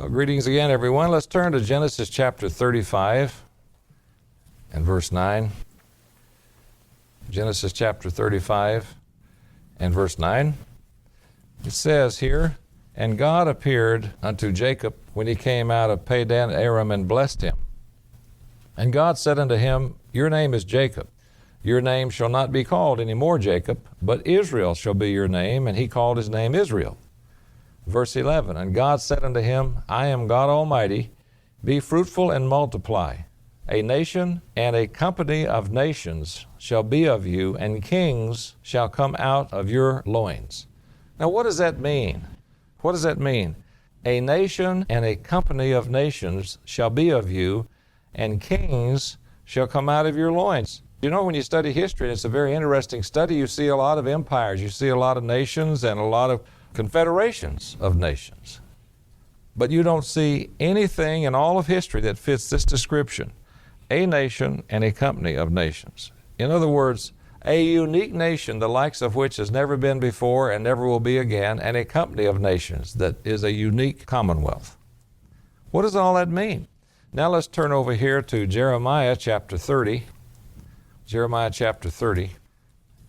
Greetings again, everyone. Let's turn to Genesis chapter 35 and verse 9. Genesis chapter 35 and verse 9. It says here, "And God appeared unto Jacob when he came out of Padan Aram and blessed him. And God said unto him, Your name is Jacob. Your name shall not be called any more Jacob, but Israel shall be your name. And he called his name Israel." Verse 11, "And God said unto him, I am God Almighty. Be fruitful and multiply. A nation and a company of nations shall be of you, and kings shall come out of your loins." Now, what does that mean? What does that mean? A nation and a company of nations shall be of you, and kings shall come out of your loins. You know, when you study history, and it's a very interesting study, you see a lot of empires, you see a lot of nations and a lot of confederations of nations. But you don't see anything in all of history that fits this description: a nation and a company of nations. In other words, a unique nation, the likes of which has never been before and never will be again, and a company of nations that is a unique commonwealth. What does all that mean? Now let's turn over here to Jeremiah chapter 30. Jeremiah chapter 30,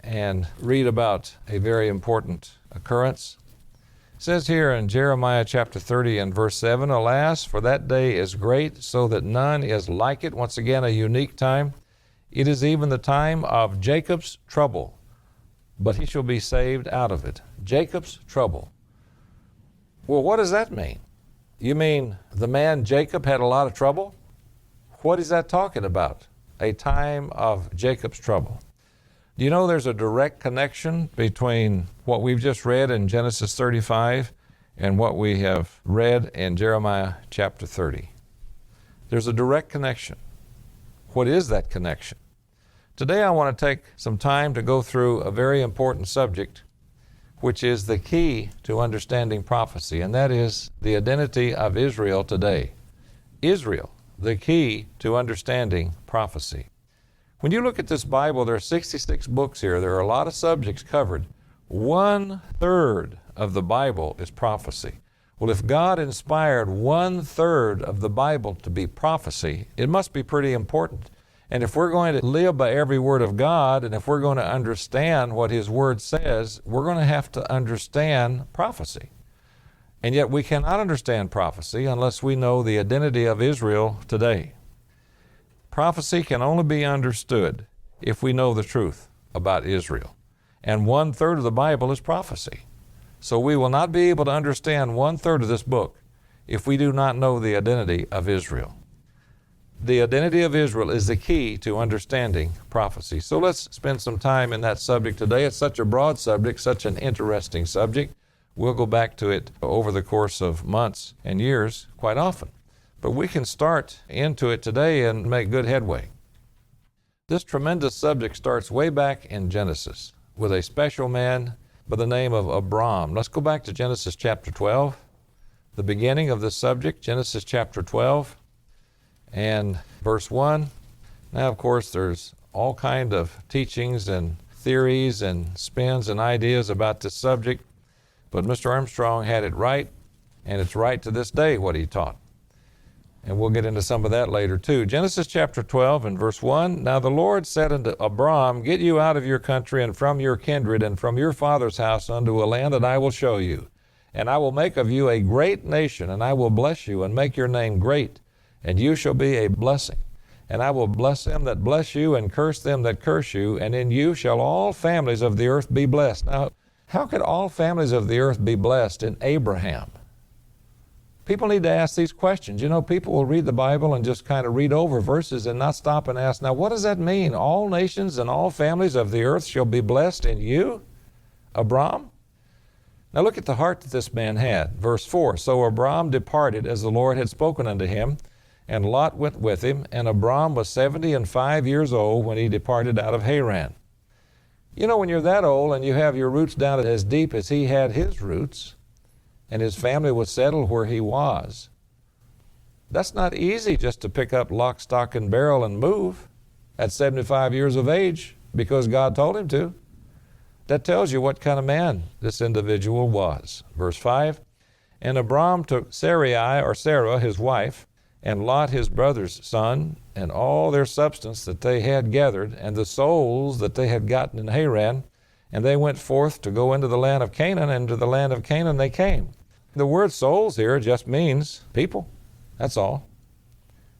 and read about a very important occurrence. It says here in Jeremiah chapter 30 and verse 7, "Alas, for that day is great, so that none is like it." Once again, a unique time. "It is even the time of Jacob's trouble, but he shall be saved out of it." Jacob's trouble. Well, what does that mean? You mean the man Jacob had a lot of trouble? What is that talking about? A time of Jacob's trouble. Do you know there's a direct connection between what we've just read in Genesis 35 and what we have read in Jeremiah chapter 30? There's a direct connection. What is that connection? Today I want to take some time to go through a very important subject, which is the key to understanding prophecy, and that is the identity of Israel today. Israel, the key to understanding prophecy. When you look at this Bible, there are 66 books here. There are a lot of subjects covered. 1/3 of the Bible is prophecy. Well, if God inspired 1/3 of the Bible to be prophecy, it must be pretty important. And if we're going to live by every word of God, and if we're going to understand what His Word says, we're going to have to understand prophecy. And yet we cannot understand prophecy unless we know the identity of Israel today. Prophecy can only be understood if we know the truth about Israel. And 1/3 of the Bible is prophecy. So we will not be able to understand 1/3 of this book if we do not know the identity of Israel. The identity of Israel is the key to understanding prophecy. So let's spend some time in that subject today. It's such a broad subject, such an interesting subject. We'll go back to it over the course of months and years quite often. But we can start into it today and make good headway. This tremendous subject starts way back in Genesis with a special man by the name of Abram. Let's go back to Genesis chapter 12, the beginning of this subject, Genesis chapter 12 and verse 1. Now, of course, there's all kind of teachings and theories and spins and ideas about this subject, but Mr. Armstrong had it right, and it's right to this day what he taught. And we'll get into some of that later too. Genesis chapter 12 and verse 1, "Now the Lord said unto Abram, Get you out of your country and from your kindred and from your father's house unto a land that I will show you. And I will make of you a great nation, and I will bless you and make your name great, and you shall be a blessing. And I will bless them that bless you and curse them that curse you, and in you shall all families of the earth be blessed." Now, how could all families of the earth be blessed in Abraham? People need to ask these questions. You know, people will read the Bible and just kind of read over verses and not stop and ask, now what does that mean? All nations and all families of the earth shall be blessed in you, Abram? Now look at the heart that this man had. Verse 4, "So Abram departed as the Lord had spoken unto him, and Lot went with him, and Abram was 75 years old when he departed out of Haran." You know, when you're that old and you have your roots down as deep as he had his roots, and his family was settled where he was, that's not easy just to pick up lock, stock, and barrel and move at 75 years of age because God told him to. That tells you what kind of man this individual was. Verse 5, And Abram took Sarai, or Sarah, his wife, and Lot his brother's son, and all their substance that they had gathered, and the souls that they had gotten in Haran, and they went forth to go into the land of Canaan, and to the land of Canaan they came. The word souls here just means people. That's all.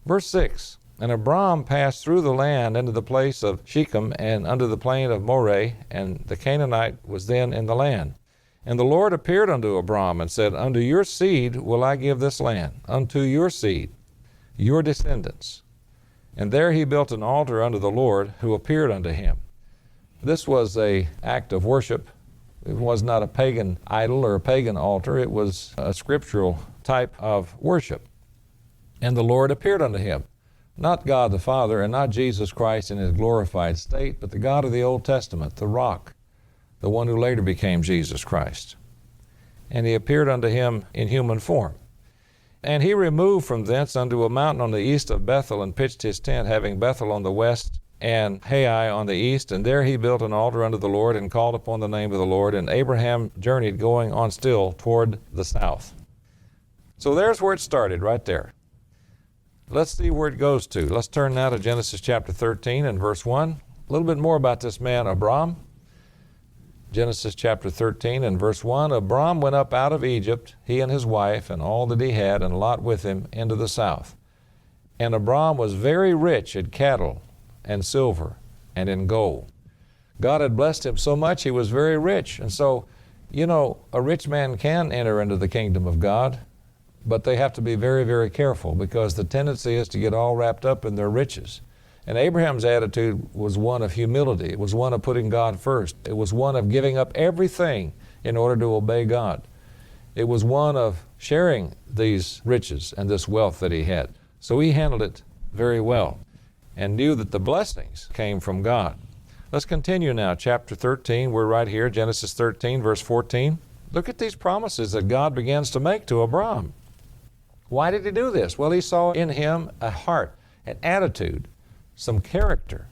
Verse 6, and Abram passed through the land into the place of Shechem and unto the plain of Moreh, and the Canaanite was then in the land. And the Lord appeared unto Abram and said, Unto your seed will I give this land, unto your seed, your descendants. And there he built an altar unto the Lord, who appeared unto him. This was an act of worship. It was not a pagan idol or a pagan altar. It was a scriptural type of worship. And the Lord appeared unto him, not God the Father and not Jesus Christ in his glorified state, but the God of the Old Testament, the rock, the one who later became Jesus Christ. And he appeared unto him in human form. And he removed from thence unto a mountain on the east of Bethel, and pitched his tent, having Bethel on the west, and Hai on the east. And there he built an altar unto the Lord, and called upon the name of the Lord. And Abraham journeyed, going on still toward the south. So there's where it started, right there. Let's see where it goes to. Let's turn now to Genesis chapter 13 and verse 1. A little bit more about this man, Abram. Genesis chapter 13 and verse 1, Abram went up out of Egypt, he and his wife, and all that he had, and Lot with him, into the south. And Abram was very rich in cattle and silver and in gold. God had blessed him so much he was very rich. And so, you know, a rich man can enter into the kingdom of God, but they have to be very, very careful, because the tendency is to get all wrapped up in their riches. And Abraham's attitude was one of humility. It was one of putting God first. It was one of giving up everything in order to obey God. It was one of sharing these riches and this wealth that he had. So he handled it very well and knew that the blessings came from God. Let's continue now. Chapter 13, we're right here, Genesis 13, verse 14. Look at these promises that God begins to make to Abram. Why did he do this? Well, he saw in him a heart, an attitude, some character.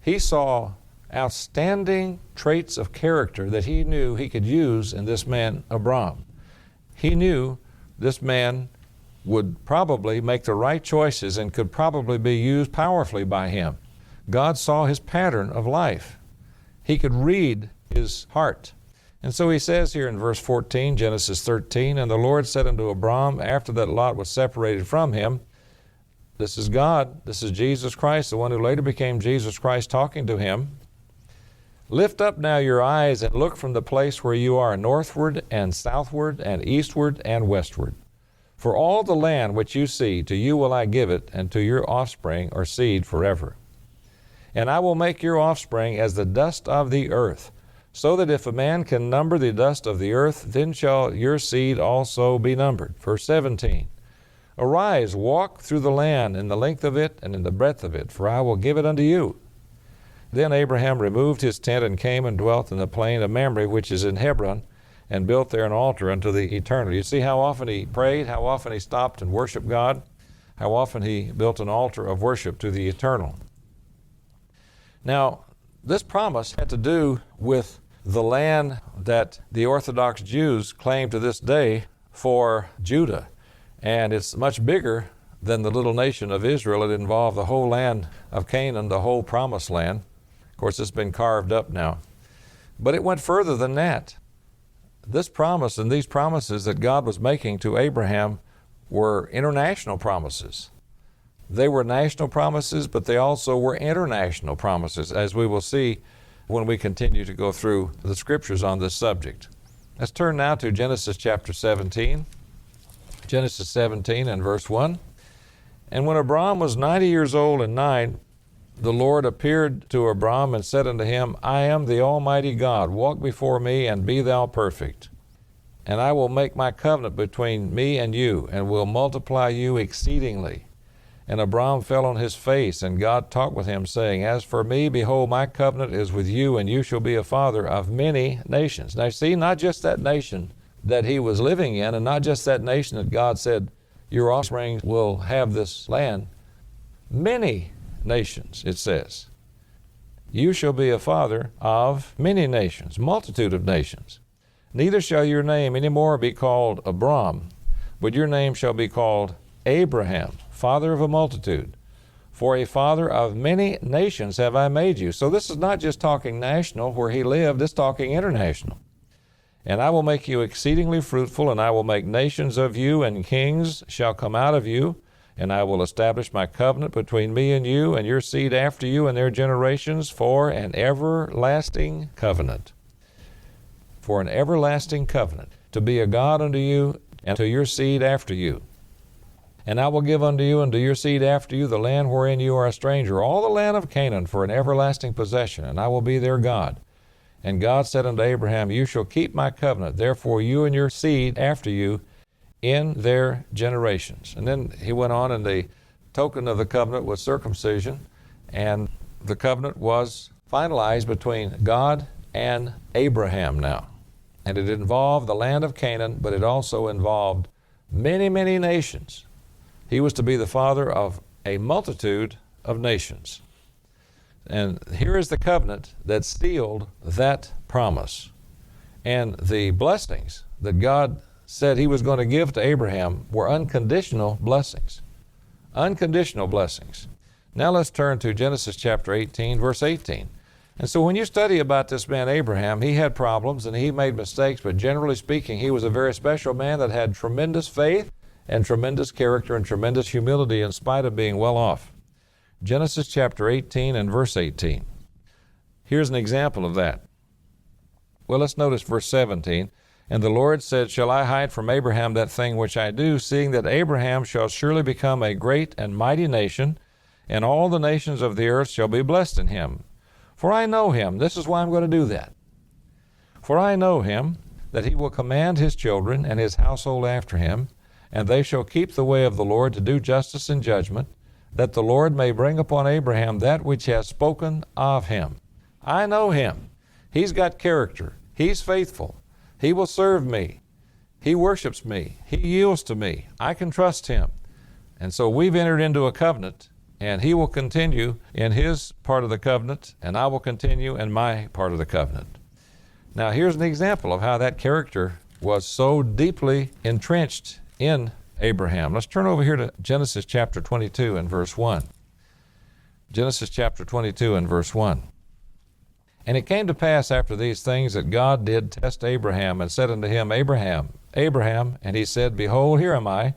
He saw outstanding traits of character that he knew he could use in this man, Abram. He knew this man would probably make the right choices and could probably be used powerfully by him. God saw his pattern of life. He could read his heart. And so he says here in verse 14, Genesis 13, And the Lord said unto Abram, after that Lot was separated from him, this is God, this is Jesus Christ, the one who later became Jesus Christ, talking to him. Lift up now your eyes and look from the place where you are, northward and southward and eastward and westward. For all the land which you see, to you will I give it, and to your offspring or seed forever. And I will make your offspring as the dust of the earth, so that if a man can number the dust of the earth, then shall your seed also be numbered. Verse 17. Arise, walk through the land in the length of it and in the breadth of it, for I will give it unto you. Then Abraham removed his tent and came and dwelt in the plain of Mamre, which is in Hebron, and built there an altar unto the Eternal. You see how often he prayed, how often he stopped and worshiped God, how often he built an altar of worship to the Eternal. Now, this promise had to do with the land that the Orthodox Jews claim to this day for Judah. And it's much bigger than the little nation of Israel. It involved the whole land of Canaan, the whole promised land. Of course, it's been carved up now. But it went further than that. This promise and these promises that God was making to Abraham were international promises. They were national promises, but they also were international promises, as we will see when we continue to go through the scriptures on this subject. Let's turn now to Genesis chapter 17. Genesis 17 and verse 1. And when Abram was 90 years old and 9, the Lord appeared to Abram and said unto him, I am the Almighty God. Walk before me and be thou perfect. And I will make my covenant between me and you, and will multiply you exceedingly. And Abram fell on his face, and God talked with him, saying, As for me, behold, my covenant is with you, and you shall be a father of many nations. Now see, not just that nation that he was living in, and not just that nation that God said, your offspring will have this land. Many nations, it says. You shall be a father of many nations, multitude of nations. Neither shall your name any more be called Abram, but your name shall be called Abraham, father of a multitude. For a father of many nations have I made you. So this is not just talking national where he lived, it's talking international. And I will make you exceedingly fruitful, and I will make nations of you, and kings shall come out of you. And I will establish my covenant between me and you, and your seed after you, and their generations, for an everlasting covenant. For an everlasting covenant, to be a God unto you, and to your seed after you. And I will give unto you and to your seed after you the land wherein you are a stranger, all the land of Canaan, for an everlasting possession, and I will be their God. And God said unto Abraham, you shall keep my covenant, therefore you and your seed after you in their generations. And then he went on, and the token of the covenant was circumcision, and the covenant was finalized between God and Abraham now. And it involved the land of Canaan, but it also involved many, many nations. He was to be the father of a multitude of nations. And here is the covenant that sealed that promise. And the blessings that God said he was going to give to Abraham were unconditional blessings. Unconditional blessings. Now let's turn to Genesis chapter 18, verse 18. And so when you study about this man Abraham, he had problems and he made mistakes, but generally speaking, he was a very special man that had tremendous faith and tremendous character and tremendous humility in spite of being well off. Genesis chapter 18 and verse 18. Here's an example of that. Well, let's notice verse 17. And the Lord said, shall I hide from Abraham that thing which I do, seeing that Abraham shall surely become a great and mighty nation, and all the nations of the earth shall be blessed in him. For I know him. This is why I'm going to do that. For I know him, that he will command his children and his household after him, and they shall keep the way of the Lord to do justice and judgment, that the Lord may bring upon Abraham that which he has spoken of him. I know him. He's got character. He's faithful. He will serve me. He worships me. He yields to me. I can trust him. And so we've entered into a covenant, and he will continue in his part of the covenant, and I will continue in my part of the covenant. Now here's an example of how that character was so deeply entrenched in Abraham. Let's turn over here to Genesis chapter 22 and verse 1. Genesis chapter 22 and verse 1. And it came to pass after these things that God did test Abraham, and said unto him, Abraham, Abraham. And he said, Behold, here am I.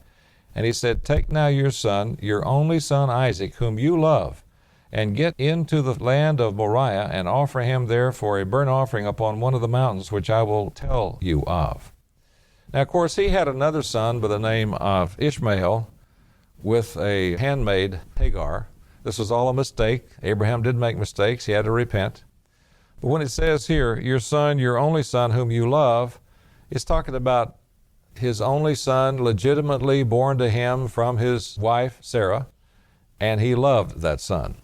And he said, Take now your son, your only son Isaac, whom you love, and get into the land of Moriah, and offer him there for a burnt offering upon one of the mountains which I will tell you of. Now, of course, he had another son by the name of Ishmael with a handmaid, Hagar. This was all a mistake. Abraham did make mistakes. He had to repent. But when it says here, your son, your only son, whom you love, it's talking about his only son legitimately born to him from his wife, Sarah, and he loved that son.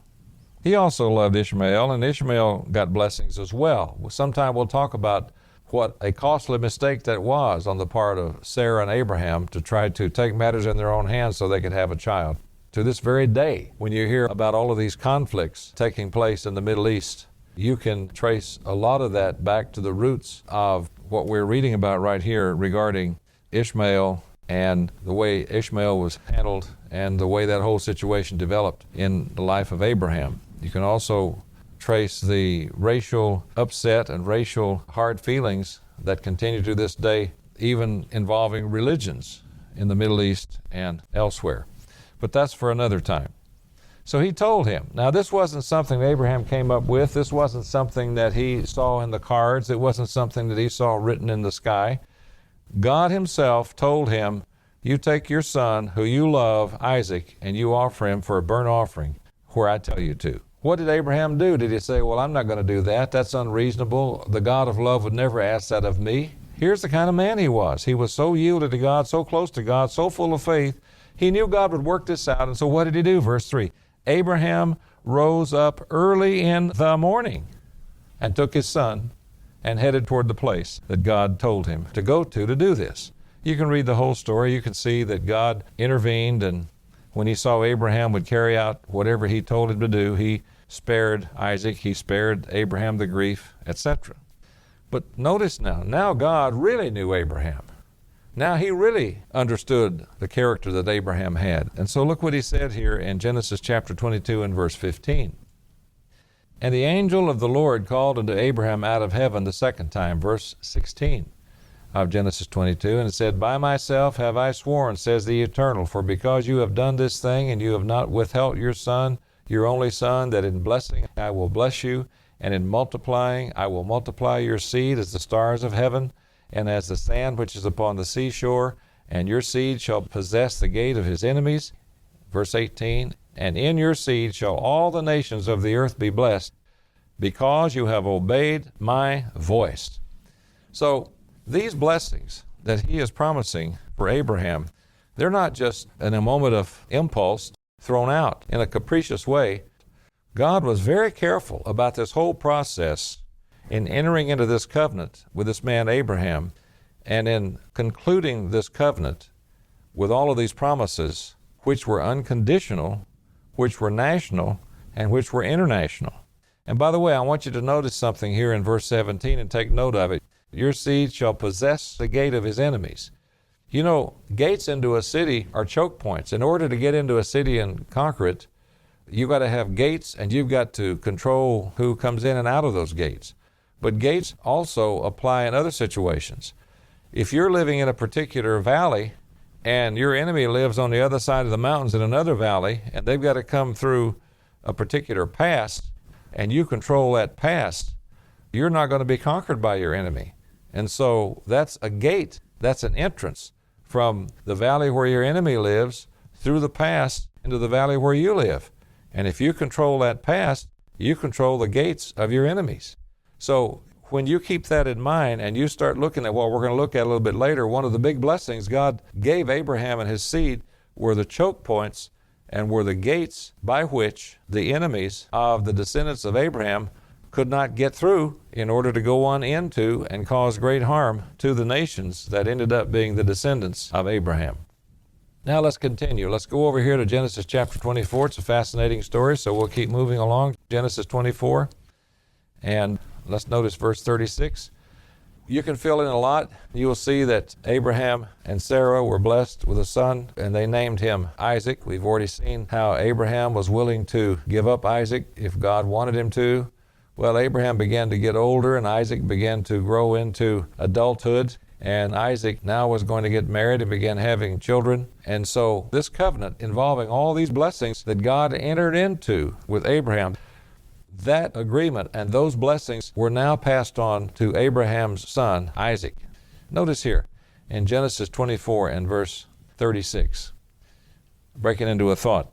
He also loved Ishmael, and Ishmael got blessings as well. Sometime we'll talk about what a costly mistake that was on the part of Sarah and Abraham to try to take matters in their own hands so they could have a child. To this very day, when you hear about all of these conflicts taking place in the Middle East, you can trace a lot of that back to the roots of what we're reading about right here regarding Ishmael and the way Ishmael was handled and the way that whole situation developed in the life of Abraham. You can also trace the racial upset and racial hard feelings that continue to this day, even involving religions in the Middle East and elsewhere. But that's for another time. So he told him. Now, this wasn't something Abraham came up with. This wasn't something that he saw in the cards. It wasn't something that he saw written in the sky. God himself told him, you take your son, who you love, Isaac, and you offer him for a burnt offering where I tell you to. What did Abraham do? Did he say, well, I'm not going to do that. That's unreasonable. The God of love would never ask that of me. Here's the kind of man he was. He was so yielded to God, so close to God, so full of faith. He knew God would work this out. And so what did he do? Verse 3, Abraham rose up early in the morning and took his son and headed toward the place that God told him to go to do this. You can read the whole story. You can see that God intervened, and when he saw Abraham would carry out whatever he told him to do, he spared Isaac, he spared Abraham the grief, etc. But notice now God really knew Abraham. Now he really understood the character that Abraham had. And so look what he said here in Genesis chapter 22 and verse 15. And the angel of the Lord called unto Abraham out of heaven the second time, verse 16 of Genesis 22, and said, By myself have I sworn, says the Eternal, for because you have done this thing, and you have not withheld your son, your only son, that in blessing I will bless you, and in multiplying I will multiply your seed as the stars of heaven, and as the sand which is upon the seashore, and your seed shall possess the gate of his enemies. Verse 18, and in your seed shall all the nations of the earth be blessed, because you have obeyed my voice. So these blessings that he is promising for Abraham, they're not just in a moment of impulse thrown out in a capricious way. God was very careful about this whole process in entering into this covenant with this man Abraham, and in concluding this covenant with all of these promises, which were unconditional, which were national, and which were international. And by the way, I want you to notice something here in verse 17 and take note of it. Your seed shall possess the gate of his enemies. You know, gates into a city are choke points. In order to get into a city and conquer it, you've got to have gates, and you've got to control who comes in and out of those gates. But gates also apply in other situations. If you're living in a particular valley and your enemy lives on the other side of the mountains in another valley, and they've got to come through a particular pass, and you control that pass, you're not going to be conquered by your enemy. And so that's a gate, that's an entrance from the valley where your enemy lives through the pass into the valley where you live. And if you control that pass, you control the gates of your enemies. So when you keep that in mind and you start looking at what we're going to look at a little bit later, one of the big blessings God gave Abraham and his seed were the choke points and were the gates by which the enemies of the descendants of Abraham could not get through in order to go on into and cause great harm to the nations that ended up being the descendants of Abraham. Now let's continue. Let's go over here to Genesis chapter 24. It's a fascinating story, so we'll keep moving along. Genesis 24, and let's notice verse 36. You can fill in a lot. You will see that Abraham and Sarah were blessed with a son, and they named him Isaac. We've already seen how Abraham was willing to give up Isaac if God wanted him to. Well, Abraham began to get older, and Isaac began to grow into adulthood, and Isaac now was going to get married and began having children. And so this covenant involving all these blessings that God entered into with Abraham, that agreement and those blessings were now passed on to Abraham's son, Isaac. Notice here in Genesis 24 and verse 36, breaking into a thought.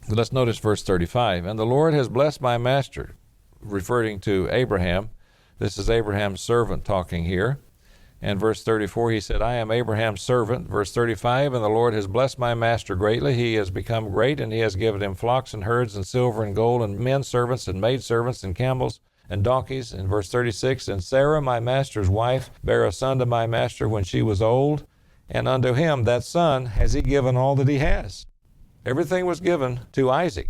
Let's notice verse 35. And the Lord has blessed my master, referring to Abraham. This is Abraham's servant talking here. And verse 34, he said, I am Abraham's servant. Verse 35, and the Lord has blessed my master greatly. He has become great, and he has given him flocks and herds and silver and gold and men servants and maid servants and camels and donkeys. And verse 36, and Sarah, my master's wife, bare a son to my master when she was old, and unto him, that son, has he given all that he has. Everything was given to Isaac.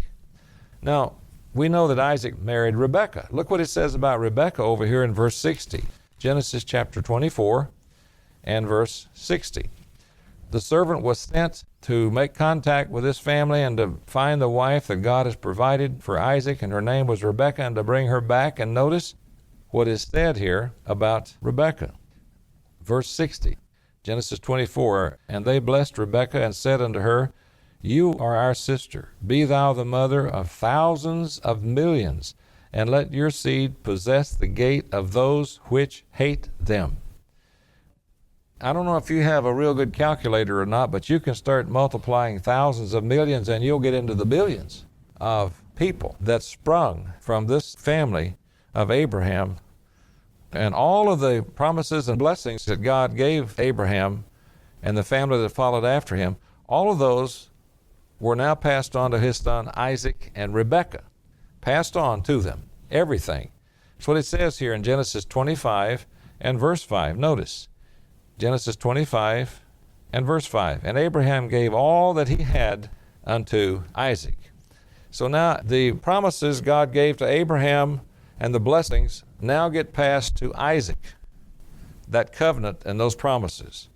Now, we know that Isaac married Rebekah. Look what it says about Rebekah over here in verse 60. Genesis chapter 24 and verse 60. The servant was sent to make contact with this family and to find the wife that God has provided for Isaac, and her name was Rebekah, and to bring her back. And notice what is said here about Rebekah. Verse 60, Genesis 24, and they blessed Rebekah and said unto her, You are our sister. Be thou the mother of thousands of millions, and let your seed possess the gate of those which hate them. I don't know if you have a real good calculator or not, but you can start multiplying thousands of millions and you'll get into the billions of people that sprung from this family of Abraham. And all of the promises and blessings that God gave Abraham and the family that followed after him, all of those were now passed on to his son Isaac and Rebekah. Passed on to them, everything. That's what it says here in Genesis 25 and verse 5. Notice, Genesis 25 and verse 5. And Abraham gave all that he had unto Isaac. So now the promises God gave to Abraham and the blessings now get passed to Isaac. that covenant and those promises.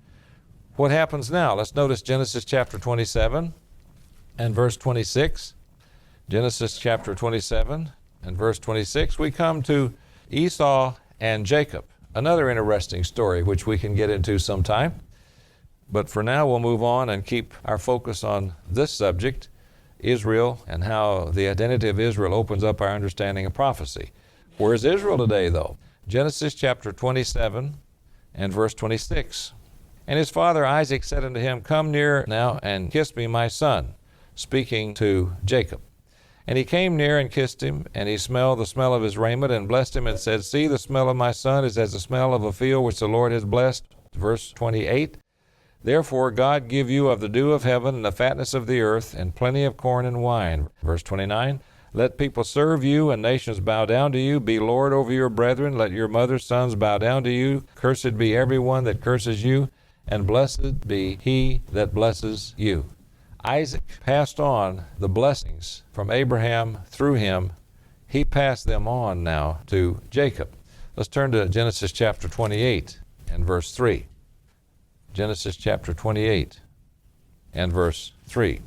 What happens now? Let's notice Genesis chapter 27 and verse 26. Genesis chapter 27 and verse 26. We come to Esau and Jacob. Another interesting story which we can get into sometime. But for now, we'll move on and keep our focus on this subject, Israel, and how the identity of Israel opens up our understanding of prophecy. Where is Israel today, though? Genesis chapter 27 and verse 26. And his father Isaac said unto him, Come near now and kiss me, my son, speaking to Jacob. And he came near and kissed him, and he smelled the smell of his raiment, and blessed him, and said, See, the smell of my son is as the smell of a field which the Lord has blessed. Verse 28. Therefore God give you of the dew of heaven and the fatness of the earth, and plenty of corn and wine. Verse 29. Let people serve you, and nations bow down to you. Be Lord over your brethren. Let your mother's sons bow down to you. Cursed be every one that curses you, and blessed be he that blesses you. Isaac passed on the blessings from Abraham through him. He passed them on now to Jacob. Let's turn to Genesis chapter 28 and verse 3. Genesis chapter 28 and verse 3.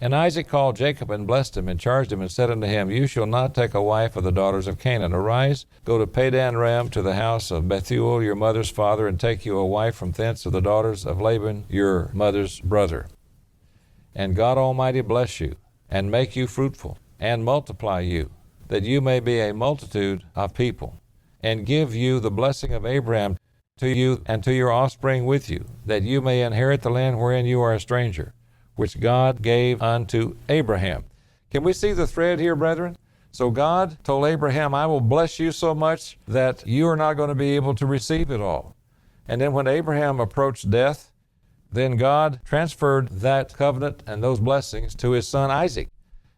And Isaac called Jacob and blessed him and charged him and said unto him, You shall not take a wife of the daughters of Canaan. Arise, go to Padan-aram to the house of Bethuel your mother's father, and take you a wife from thence of the daughters of Laban your mother's brother. And God Almighty bless you, and make you fruitful, and multiply you, that you may be a multitude of people, and give you the blessing of Abraham to you and to your offspring with you, that you may inherit the land wherein you are a stranger, which God gave unto Abraham. Can we see the thread here, brethren? So God told Abraham, I will bless you so much that you are not going to be able to receive it all. And then when Abraham approached death, then God transferred that covenant and those blessings to his son Isaac.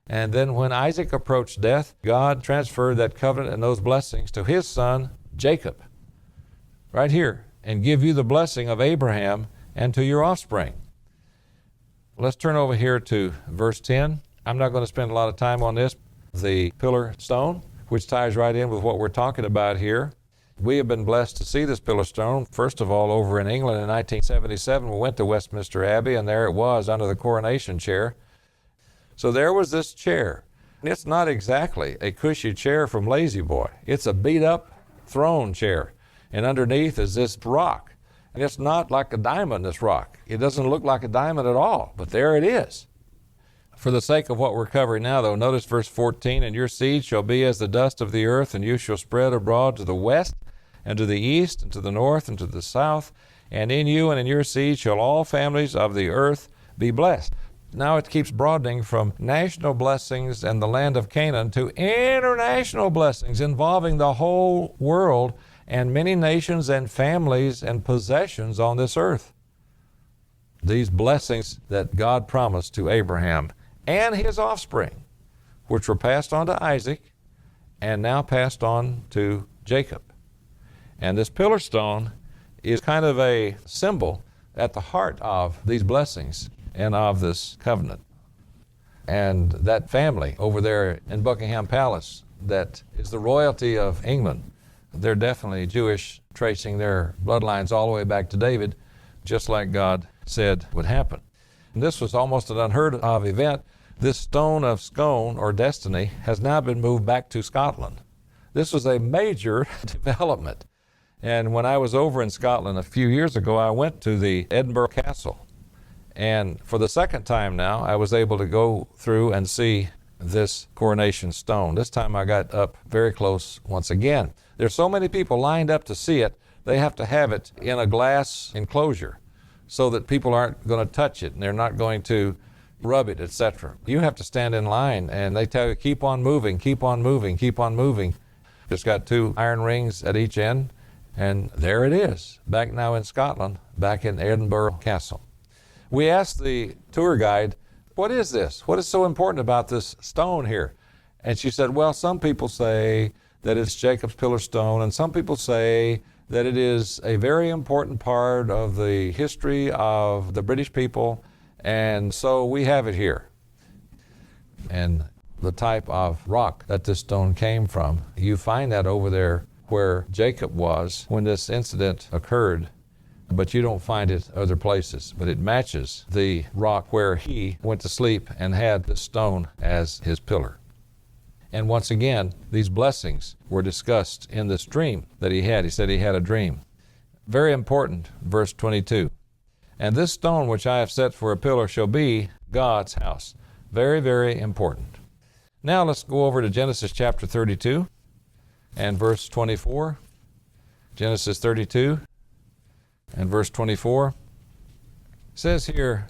And then when Isaac approached death, God transferred that covenant and those blessings to his son Jacob. Right here. And give you the blessing of Abraham and to your offspring. Let's turn over here to verse 10. I'm not going to spend a lot of time on this. The pillar stone, which ties right in with what we're talking about here. We have been blessed to see this pillar stone, first of all, over in England in 1977. We went to Westminster Abbey, and there it was under the coronation chair. So there was this chair. It's not exactly a cushy chair from Lazy Boy. It's a beat-up throne chair, and underneath is this rock. And it's not like a diamond, this rock. It doesn't look like a diamond at all, but there it is. For the sake of what we're covering now, though, notice verse 14, And your seed shall be as the dust of the earth, and you shall spread abroad to the west, and to the east, and to the north, and to the south, and in you and in your seed shall all families of the earth be blessed. Now it keeps broadening from national blessings and the land of Canaan to international blessings involving the whole world and many nations and families and possessions on this earth. These blessings that God promised to Abraham and his offspring, which were passed on to Isaac and now passed on to Jacob. And this pillar stone is kind of a symbol at the heart of these blessings and of this covenant. And that family over there in Buckingham Palace, that is the royalty of England, they're definitely Jewish, tracing their bloodlines all the way back to David, just like God said would happen. And this was almost an unheard of event. This stone of Scone, or destiny, has now been moved back to Scotland. This was a major development. And when I was over in Scotland a few years ago, I went to the Edinburgh Castle. And for the second time now, I was able to go through and see this coronation stone. This time I got up very close once again. There's so many people lined up to see it, they have to have it in a glass enclosure so that people aren't going to touch it and they're not going to rub it, etc. You have to stand in line, and they tell you, keep on moving, keep on moving, keep on moving. It's got 2 iron rings at each end, and there it is, back now in Scotland, back in Edinburgh Castle. We asked the tour guide, what is this? What is so important about this stone here? And she said, well, some people say that it's Jacob's pillar stone, and some people say that it is a very important part of the history of the British people, and so we have it here. And the type of rock that this stone came from, you find that over there where Jacob was when this incident occurred, but you don't find it other places. But it matches the rock where he went to sleep and had the stone as his pillar. And once again, these blessings were discussed in this dream that he had. He said he had a dream. Very important, verse 22. And this stone which I have set for a pillar shall be God's house. Very, very important. Now let's go over to Genesis chapter 32 and verse 24. Genesis 32 and verse 24. It says here,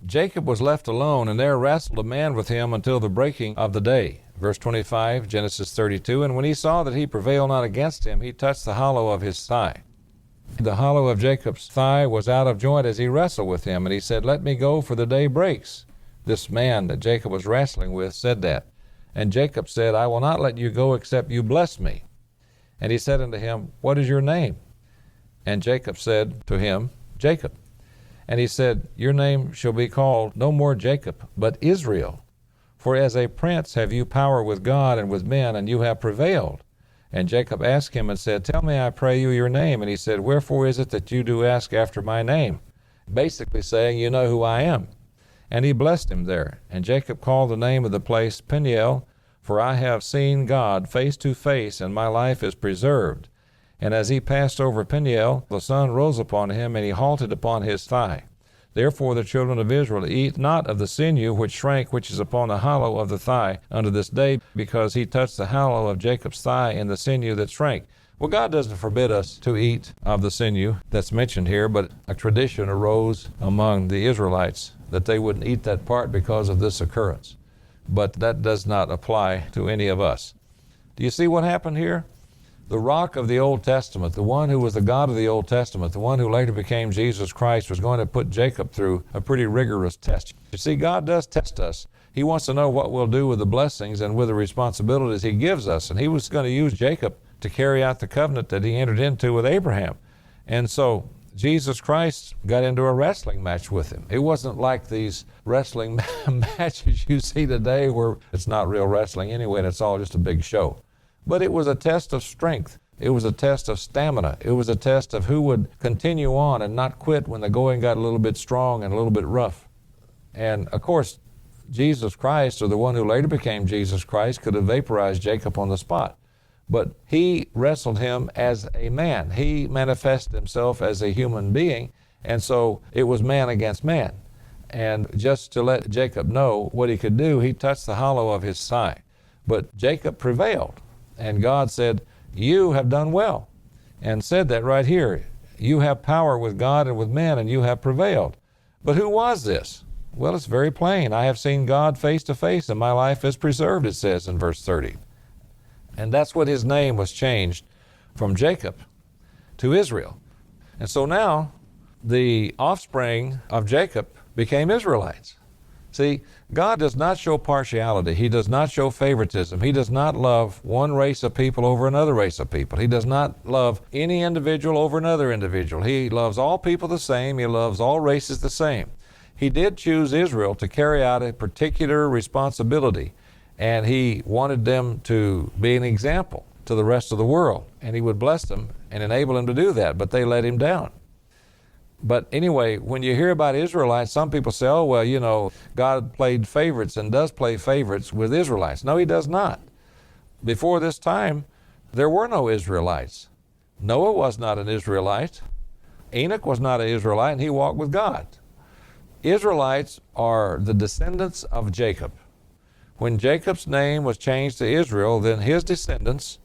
Jacob was left alone, and there wrestled a man with him until the breaking of the day. Verse 25, Genesis 32. And when he saw that he prevailed not against him, he touched the hollow of his thigh. The hollow of Jacob's thigh was out of joint as he wrestled with him. And he said, Let me go, for the day breaks. This man that Jacob was wrestling with said that. And Jacob said, I will not let you go except you bless me. And he said unto him, What is your name? And Jacob said to him, Jacob. And he said, Your name shall be called no more Jacob, but Israel. For as a prince have you power with God and with men, and you have prevailed. And Jacob asked him and said, Tell me, I pray you, your name. And he said, Wherefore is it that you do ask after my name? Basically saying, You know who I am. And he blessed him there. And Jacob called the name of the place Peniel, for I have seen God face to face, and my life is preserved. And as he passed over Peniel, the sun rose upon him, and he halted upon his thigh. Therefore the children of Israel eat not of the sinew which shrank, which is upon the hollow of the thigh, unto this day, because he touched the hollow of Jacob's thigh in the sinew that shrank. Well, God doesn't forbid us to eat of the sinew that's mentioned here, but a tradition arose among the Israelites that they wouldn't eat that part because of this occurrence. But that does not apply to any of us. Do you see what happened here? The rock of the Old Testament, the one who was the God of the Old Testament, the one who later became Jesus Christ, was going to put Jacob through a pretty rigorous test. You see, God does test us. He wants to know what we'll do with the blessings and with the responsibilities he gives us. And he was going to use Jacob to carry out the covenant that he entered into with Abraham. And so Jesus Christ got into a wrestling match with him. It wasn't like these wrestling matches you see today where it's not real wrestling anyway, and it's all just a big show. But it was a test of strength. It was a test of stamina. It was a test of who would continue on and not quit when the going got a little bit strong and a little bit rough. And of course, Jesus Christ, or the one who later became Jesus Christ, could have vaporized Jacob on the spot. But he wrestled him as a man. He manifested himself as a human being, and so it was man against man. And just to let Jacob know what he could do, he touched the hollow of his thigh. But Jacob prevailed, and God said, You have done well, and said that right here. You have power with God and with men, and you have prevailed. But who was this? Well, it's very plain. I have seen God face to face, and my life is preserved, it says in verse 30. And that's what his name was changed from Jacob to Israel. And so now the offspring of Jacob became Israelites. See, God does not show partiality. He does not show favoritism. He does not love one race of people over another race of people. He does not love any individual over another individual. He loves all people the same. He loves all races the same. He did choose Israel to carry out a particular responsibility, and he wanted them to be an example to the rest of the world, and he would bless them and enable them to do that, but they let him down. But anyway, when you hear about Israelites, some people say, oh, well, you know, God played favorites and does play favorites with Israelites. No, he does not. Before this time, there were no Israelites. Noah was not an Israelite. Enoch was not an Israelite, and he walked with God. Israelites are the descendants of Jacob. When Jacob's name was changed to Israel, then his descendants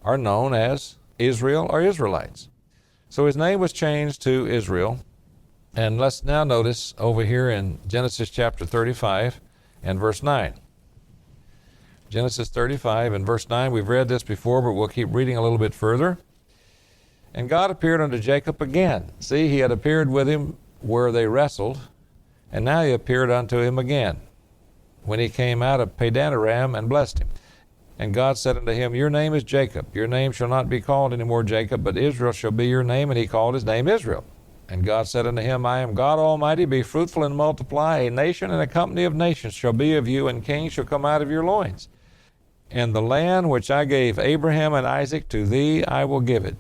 are known as Israel or Israelites. So his name was changed to Israel. And let's now notice over here in Genesis chapter 35 and verse 9. Genesis 35 and verse 9, we've read this before, but we'll keep reading a little bit further. And God appeared unto Jacob again. See, he had appeared with him where they wrestled, and now he appeared unto him again, when he came out of Padan Aram, and blessed him. And God said unto him, Your name is Jacob. Your name shall not be called any more Jacob, but Israel shall be your name. And he called his name Israel. And God said unto him, I am God Almighty. Be fruitful and multiply. A nation and a company of nations shall be of you, and kings shall come out of your loins. And the land which I gave Abraham and Isaac, to thee I will give it,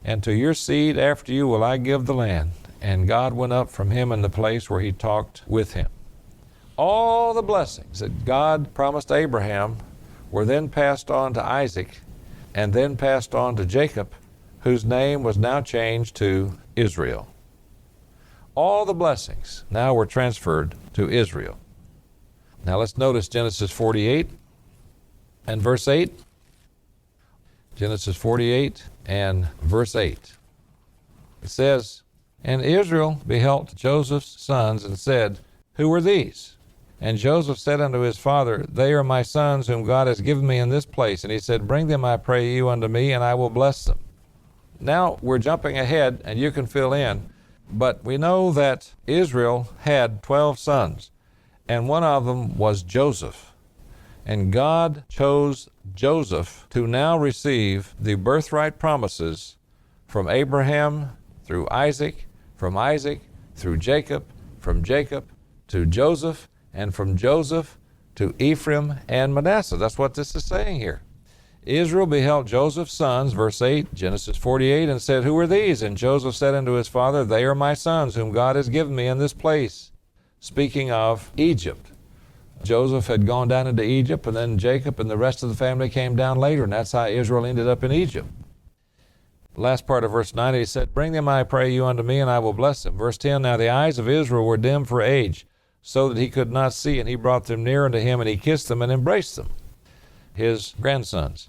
and to your seed after you will I give the land. And God went up from him in the place where he talked with him. All the blessings that God promised Abraham were then passed on to Isaac, and then passed on to Jacob, whose name was now changed to Israel. All the blessings now were transferred to Israel. Now let's notice Genesis 48 and verse 8. Genesis 48 and verse 8. It says, And Israel beheld Joseph's sons and said, Who are these? And Joseph said unto his father, They are my sons whom God has given me in this place. And he said, Bring them, I pray you, unto me, and I will bless them. Now we're jumping ahead, and you can fill in, but we know that Israel had 12 sons, and one of them was Joseph. And God chose Joseph to now receive the birthright promises from Abraham through Isaac, from Isaac through Jacob, from Jacob to Joseph, and from Joseph to Ephraim and Manasseh. That's what this is saying here. Israel beheld Joseph's sons, verse 8, Genesis 48, and said, Who are these? And Joseph said unto his father, They are my sons, whom God has given me in this place. Speaking of Egypt. Joseph had gone down into Egypt, and then Jacob and the rest of the family came down later, and that's how Israel ended up in Egypt. Last part of verse 9, he said, Bring them, I pray you, unto me, and I will bless them. Verse 10, Now the eyes of Israel were dim for age, so that he could not see, and he brought them near unto him, and he kissed them and embraced them, his grandsons.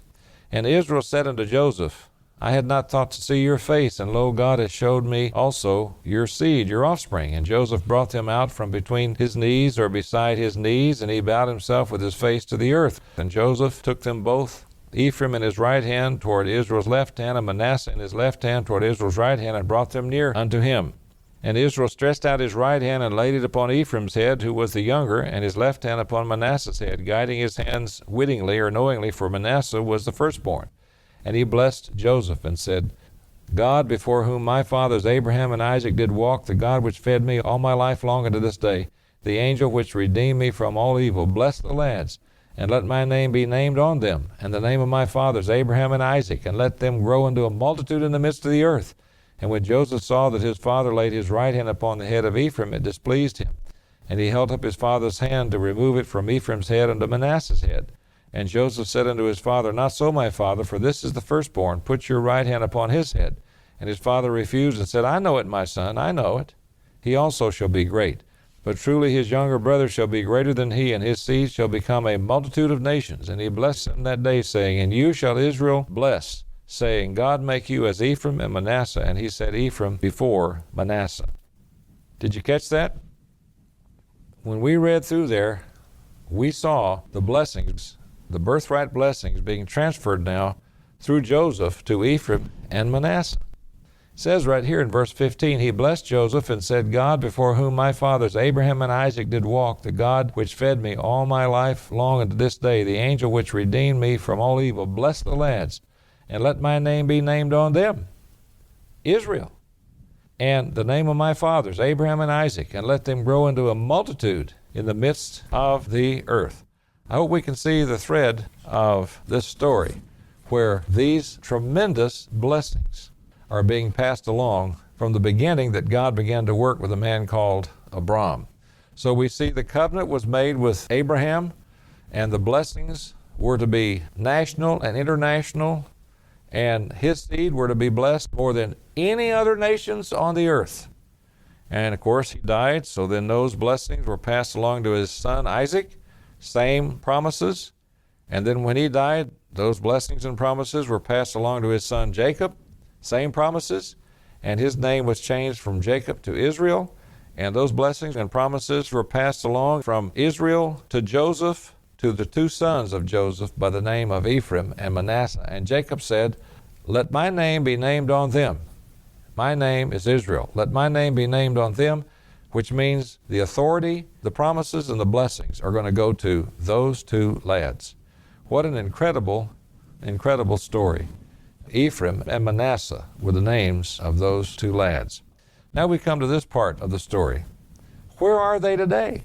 And Israel said unto Joseph, I had not thought to see your face, and lo, God has showed me also your seed, your offspring. And Joseph brought them out from between his knees, or beside his knees, and he bowed himself with his face to the earth. And Joseph took them both, Ephraim in his right hand toward Israel's left hand, and Manasseh in his left hand toward Israel's right hand, and brought them near unto him. And Israel stretched out his right hand and laid it upon Ephraim's head, who was the younger, and his left hand upon Manasseh's head, guiding his hands wittingly or knowingly, for Manasseh was the firstborn. And he blessed Joseph and said, God, before whom my fathers Abraham and Isaac did walk, the God which fed me all my life long unto this day, the angel which redeemed me from all evil, bless the lads, and let my name be named on them, and the name of my fathers Abraham and Isaac, and let them grow into a multitude in the midst of the earth. And when Joseph saw that his father laid his right hand upon the head of Ephraim, it displeased him. And he held up his father's hand to remove it from Ephraim's head unto Manasseh's head. And Joseph said unto his father, Not so, my father, for this is the firstborn. Put your right hand upon his head. And his father refused and said, I know it, my son, I know it. He also shall be great. But truly his younger brother shall be greater than he, and his seed shall become a multitude of nations. And he blessed him that day, saying, And you shall Israel bless, saying, God make you as Ephraim and Manasseh. And he said Ephraim before Manasseh. Did you catch that? When we read through there, we saw the blessings, the birthright blessings being transferred now through Joseph to Ephraim and Manasseh. It says right here in verse 15, He blessed Joseph and said, God, before whom my fathers Abraham and Isaac did walk, the God which fed me all my life long unto this day, the angel which redeemed me from all evil, bless the lads, and let my name be named on them, Israel, and the name of my fathers Abraham and Isaac, and let them grow into a multitude in the midst of the earth. I hope we can see the thread of this story, where these tremendous blessings are being passed along from the beginning that God began to work with a man called Abram. So we see the covenant was made with Abraham, and the blessings were to be national and international, and his seed were to be blessed more than any other nations on the earth. And of course he died, so then those blessings were passed along to his son Isaac, same promises. And then when he died, those blessings and promises were passed along to his son Jacob, same promises, and his name was changed from Jacob to Israel, and those blessings and promises were passed along from Israel to Joseph, to the two sons of Joseph by the name of Ephraim and Manasseh. And Jacob said, Let my name be named on them. My name is Israel. Let my name be named on them, which means the authority, the promises, and the blessings are going to go to those two lads. What an incredible, incredible story. Ephraim and Manasseh were the names of those two lads. Now we come to this part of the story. Where are they today?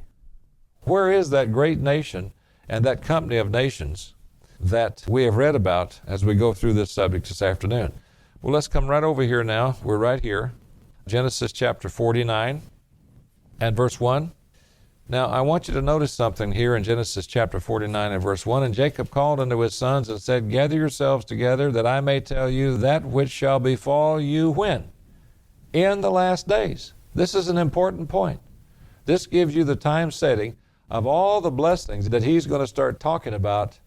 Where is that great nation and that company of nations that we have read about as we go through this subject this afternoon. Well, let's come right over here now. We're right here. Genesis chapter 49 and verse 1. Now, I want you to notice something here in Genesis chapter 49 and verse 1. And Jacob called unto his sons and said, Gather yourselves together, that I may tell you that which shall befall you when? In the last days. This is an important point. This gives you the time setting of all the blessings that he's going to start talking about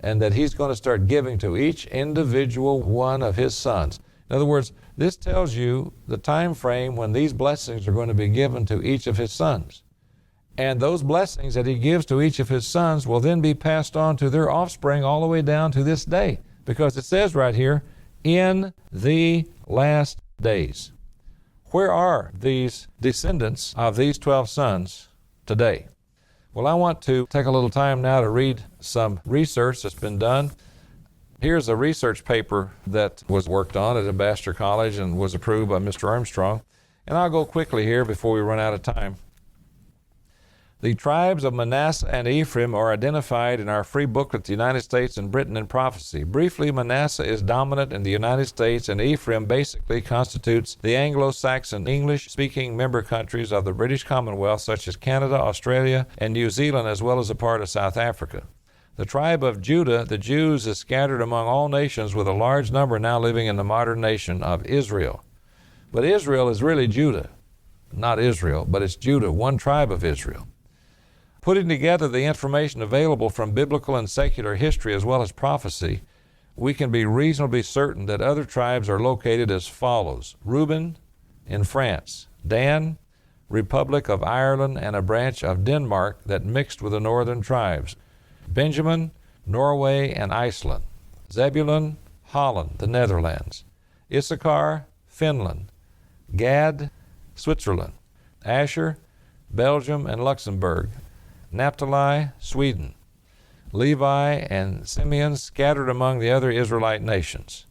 and that he's going to start giving to each individual one of his sons. In other words, this tells you the time frame when these blessings are going to be given to each of his sons. And those blessings that he gives to each of his sons will then be passed on to their offspring all the way down to this day. Because it says right here, in the last days. Where are these descendants of these 12 sons today? Well, I want to take a little time now to read some research that's been done. Here's a research paper that was worked on at Ambassador College and was approved by Mr. Armstrong. And I'll go quickly here before we run out of time. The tribes of Manasseh and Ephraim are identified in our free booklet, The United States and Britain in Prophecy. Briefly, Manasseh is dominant in the United States, and Ephraim basically constitutes the Anglo-Saxon English-speaking member countries of the British Commonwealth, such as Canada, Australia, and New Zealand, as well as a part of South Africa. The tribe of Judah, the Jews, is scattered among all nations, with a large number now living in the modern nation of Israel. But Israel is really Judah. Not Israel, but it's Judah, one tribe of Israel. Putting together the information available from biblical and secular history as well as prophecy, we can be reasonably certain that other tribes are located as follows. Reuben in France, Dan, Republic of Ireland, and a branch of Denmark that mixed with the northern tribes. Benjamin, Norway and Iceland. Zebulun, Holland, the Netherlands. Issachar, Finland. Gad, Switzerland. Asher, Belgium and Luxembourg. Naphtali, Sweden. Levi and Simeon scattered among the other Israelite nations.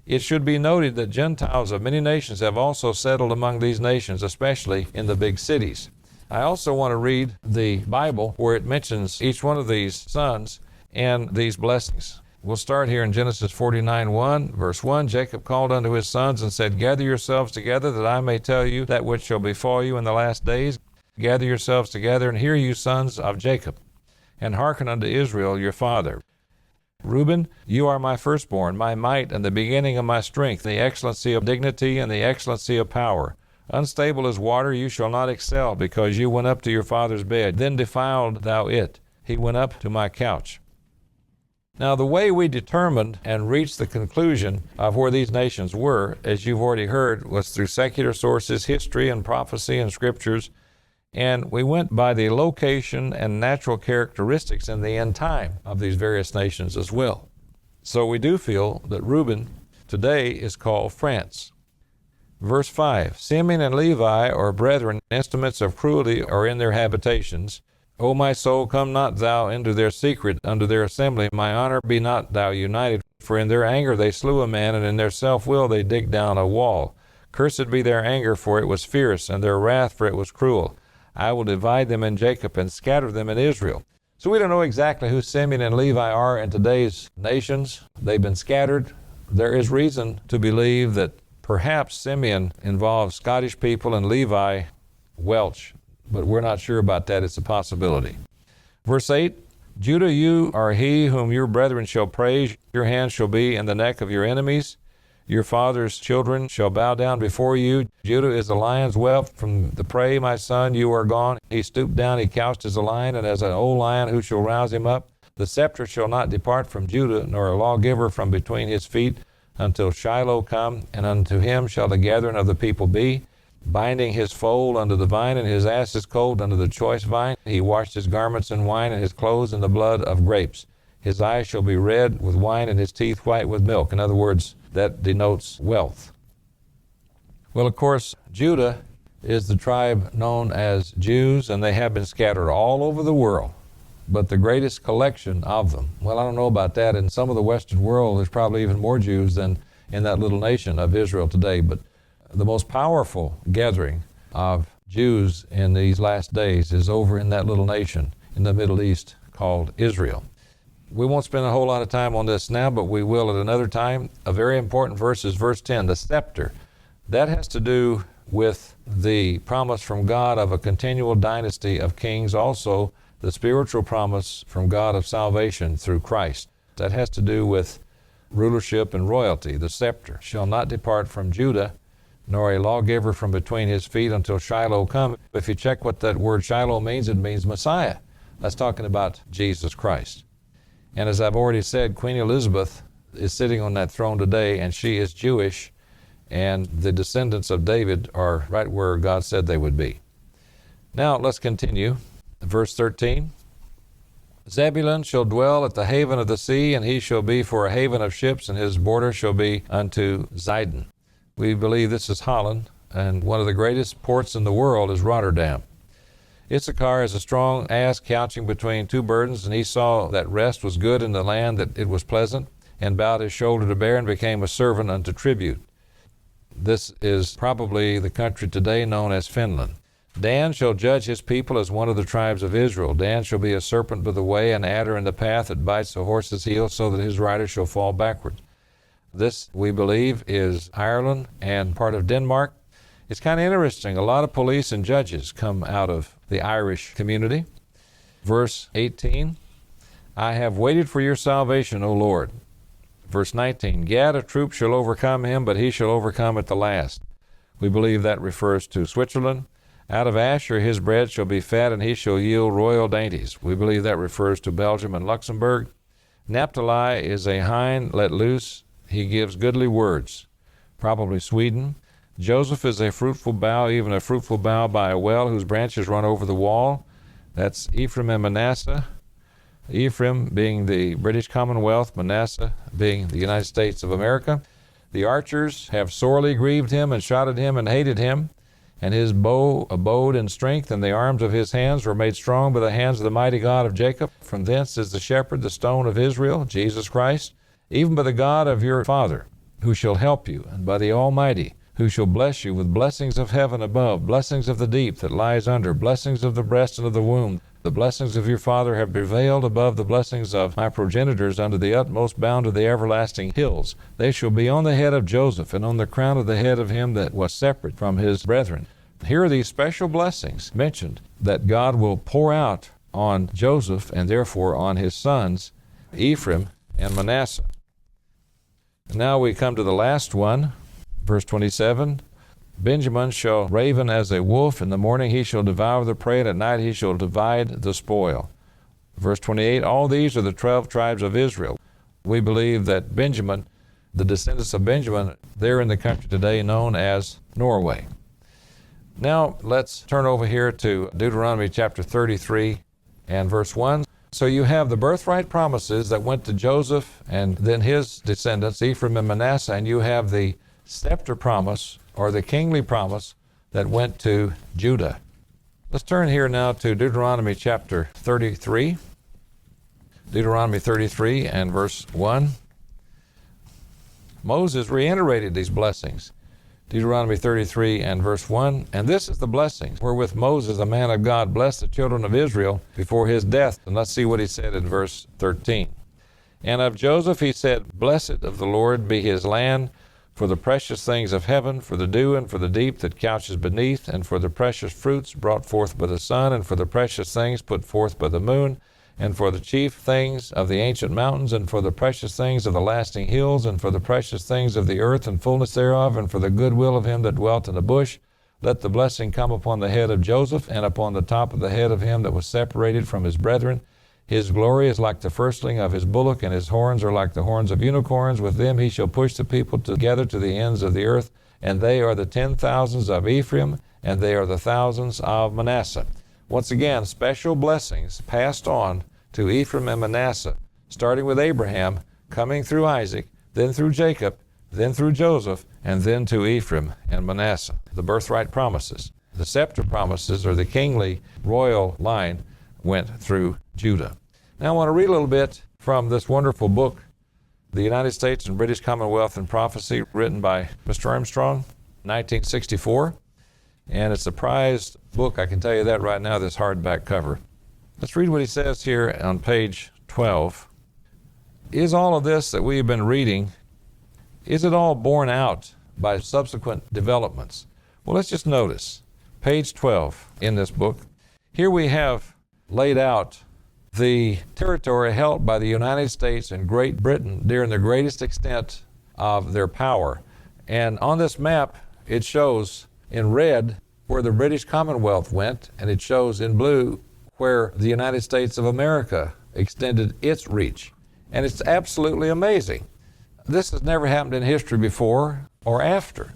It should be noted that Gentiles of many nations have also settled among these nations, especially in the big cities. I also want to read the Bible where it mentions each one of these sons and these blessings. We'll start here in Genesis 49:1, verse 1. Jacob called unto his sons and said, Gather yourselves together, that I may tell you that which shall befall you in the last days. Gather yourselves together, and hear, you sons of Jacob, and hearken unto Israel your father. Reuben, you are my firstborn, my might, and the beginning of my strength, the excellency of dignity and the excellency of power. Unstable as water, you shall not excel, because you went up to your father's bed. Then defiled thou it. He went up to my couch. Now, the way we determined and reached the conclusion of where these nations were, as you've already heard, was through secular sources, history and prophecy and scriptures. And we went by the location and natural characteristics in the end time of these various nations as well. So we do feel that Reuben today is called France. Verse 5, Simeon and Levi are brethren, instruments of cruelty are in their habitations. O my soul, come not thou into their secret, unto their assembly. My honor be not thou united. For in their anger they slew a man, and in their self-will they digged down a wall. Cursed be their anger, for it was fierce, and their wrath, for it was cruel. I will divide them in Jacob and scatter them in Israel. So we don't know exactly who Simeon and Levi are in today's nations. They've been scattered. There is reason to believe that perhaps Simeon involves Scottish people and Levi Welsh, but we're not sure about that. It's a possibility. Verse 8, Judah, you are he whom your brethren shall praise. Your hand shall be in the neck of your enemies. Your father's children shall bow down before you. Judah is a lion's whelp from the prey, my son, you are gone. He stooped down, he couched as a lion, and as an old lion, who shall rouse him up? The scepter shall not depart from Judah, nor a lawgiver from between his feet, until Shiloh come, and unto him shall the gathering of the people be. Binding his foal unto the vine, and his ass's colt unto the choice vine. He washed his garments in wine, and his clothes in the blood of grapes. His eyes shall be red with wine, and his teeth white with milk. In other words, that denotes wealth. Well, of course, Judah is the tribe known as Jews, and they have been scattered all over the world. But the greatest collection of them, well, I don't know about that. In some of the Western world, there's probably even more Jews than in that little nation of Israel today. But the most powerful gathering of Jews in these last days is over in that little nation in the Middle East called Israel. We won't spend a whole lot of time on this now, but we will at another time. A very important verse is verse 10, the scepter. That has to do with the promise from God of a continual dynasty of kings, also the spiritual promise from God of salvation through Christ. That has to do with rulership and royalty. The scepter shall not depart from Judah, nor a lawgiver from between his feet until Shiloh come. If you check what that word Shiloh means, it means Messiah. That's talking about Jesus Christ. And as I've already said, Queen Elizabeth is sitting on that throne today, and she is Jewish, and the descendants of David are right where God said they would be. Now let's continue. Verse 13. Zebulun shall dwell at the haven of the sea, and he shall be for a haven of ships, and his border shall be unto Zidon. We believe this is Holland, and one of the greatest ports in the world is Rotterdam. Issachar is a strong ass couching between two burdens, and he saw that rest was good in the land, that it was pleasant, and bowed his shoulder to bear, and became a servant unto tribute. This is probably the country today known as Finland. Dan shall judge his people as one of the tribes of Israel. Dan shall be a serpent by the way, an adder in the path that bites the horse's heel, so that his rider shall fall backward. This, we believe, is Ireland and part of Denmark. It's kind of interesting. A lot of police and judges come out of the Irish community. Verse 18, I have waited for your salvation, O Lord. Verse 19, Gad, a troop shall overcome him, but he shall overcome at the last. We believe that refers to Switzerland. Out of Asher his bread shall be fat, and he shall yield royal dainties. We believe that refers to Belgium and Luxembourg. Naphtali is a hind let loose. He gives goodly words, probably Sweden. Joseph is a fruitful bough, even a fruitful bough by a well, whose branches run over the wall. That's Ephraim and Manasseh. Ephraim being the British Commonwealth, Manasseh being the United States of America. The archers have sorely grieved him and shot at him and hated him. And his bow abode in strength, and the arms of his hands were made strong by the hands of the mighty God of Jacob. From thence is the shepherd, the stone of Israel, Jesus Christ, even by the God of your father, who shall help you, and by the Almighty, who shall bless you with blessings of heaven above, blessings of the deep that lies under, blessings of the breast and of the womb. The blessings of your father have prevailed above the blessings of my progenitors unto the utmost bound of the everlasting hills. They shall be on the head of Joseph, and on the crown of the head of him that was separate from his brethren. Here are these special blessings mentioned that God will pour out on Joseph, and therefore on his sons, Ephraim and Manasseh. And now we come to the last one, verse 27. Benjamin shall raven as a wolf. In the morning he shall devour the prey, and at night he shall divide the spoil. Verse 28, all these are the 12 tribes of Israel. We believe that Benjamin, the descendants of Benjamin, they're in the country today known as Norway. Now let's turn over here to Deuteronomy chapter 33 and verse 1. So you have the birthright promises that went to Joseph and then his descendants, Ephraim and Manasseh, and you have the scepter promise, or the kingly promise, that went to Judah. Let's turn here now to Deuteronomy chapter 33. Deuteronomy 33 and verse 1. Moses reiterated these blessings. Deuteronomy 33 and verse 1. And this is the blessing wherewith Moses, a man of God, blessed the children of Israel before his death. And let's see what he said in verse 13. And of Joseph he said, Blessed of the Lord be his land, for the precious things of heaven, for the dew and for the deep that couches beneath, and for the precious fruits brought forth by the sun, and for the precious things put forth by the moon, and for the chief things of the ancient mountains, and for the precious things of the lasting hills, and for the precious things of the earth and fullness thereof, and for the goodwill of him that dwelt in the bush. Let the blessing come upon the head of Joseph, and upon the top of the head of him that was separated from his brethren. His glory is like the firstling of his bullock, and his horns are like the horns of unicorns. With them he shall push the people together to the ends of the earth, and they are the 10,000s of Ephraim, and they are the thousands of Manasseh. Once again, special blessings passed on to Ephraim and Manasseh, starting with Abraham, coming through Isaac, then through Jacob, then through Joseph, and then to Ephraim and Manasseh. The birthright promises. The scepter promises, or the kingly royal line, went through Judah. Now I want to read a little bit from this wonderful book, The United States and British Commonwealth in Prophecy, written by Mr. Armstrong, 1964. And it's a prized book, I can tell you that right now, this hardback cover. Let's read what he says here on page 12. Is all of this that we've been reading, is it all borne out by subsequent developments? Well, let's just notice page 12 in this book. Here we have laid out the territory held by the United States and Great Britain during the greatest extent of their power. And on this map, it shows in red where the British Commonwealth went, and it shows in blue where the United States of America extended its reach. And it's absolutely amazing. This has never happened in history before or after.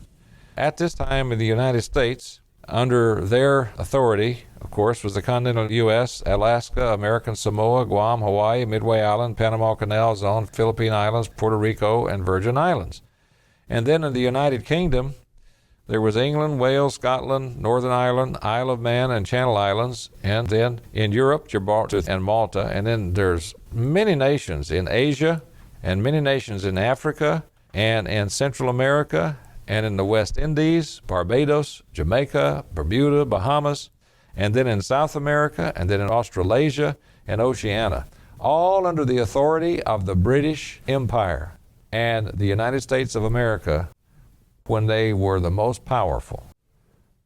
At this time in the United States, under their authority, of course, was the continental U.S., Alaska, American Samoa, Guam, Hawaii, Midway Island, Panama Canal Zone, Philippine Islands, Puerto Rico, and Virgin Islands. And then in the United Kingdom, there was England, Wales, Scotland, Northern Ireland, Isle of Man, and Channel Islands. And then in Europe, Gibraltar and Malta. And then there's many nations in Asia and many nations in Africa and in Central America and in the West Indies, Barbados, Jamaica, Bermuda, Bahamas, and then in South America, and then in Australasia and Oceania, all under the authority of the British Empire and the United States of America when they were the most powerful.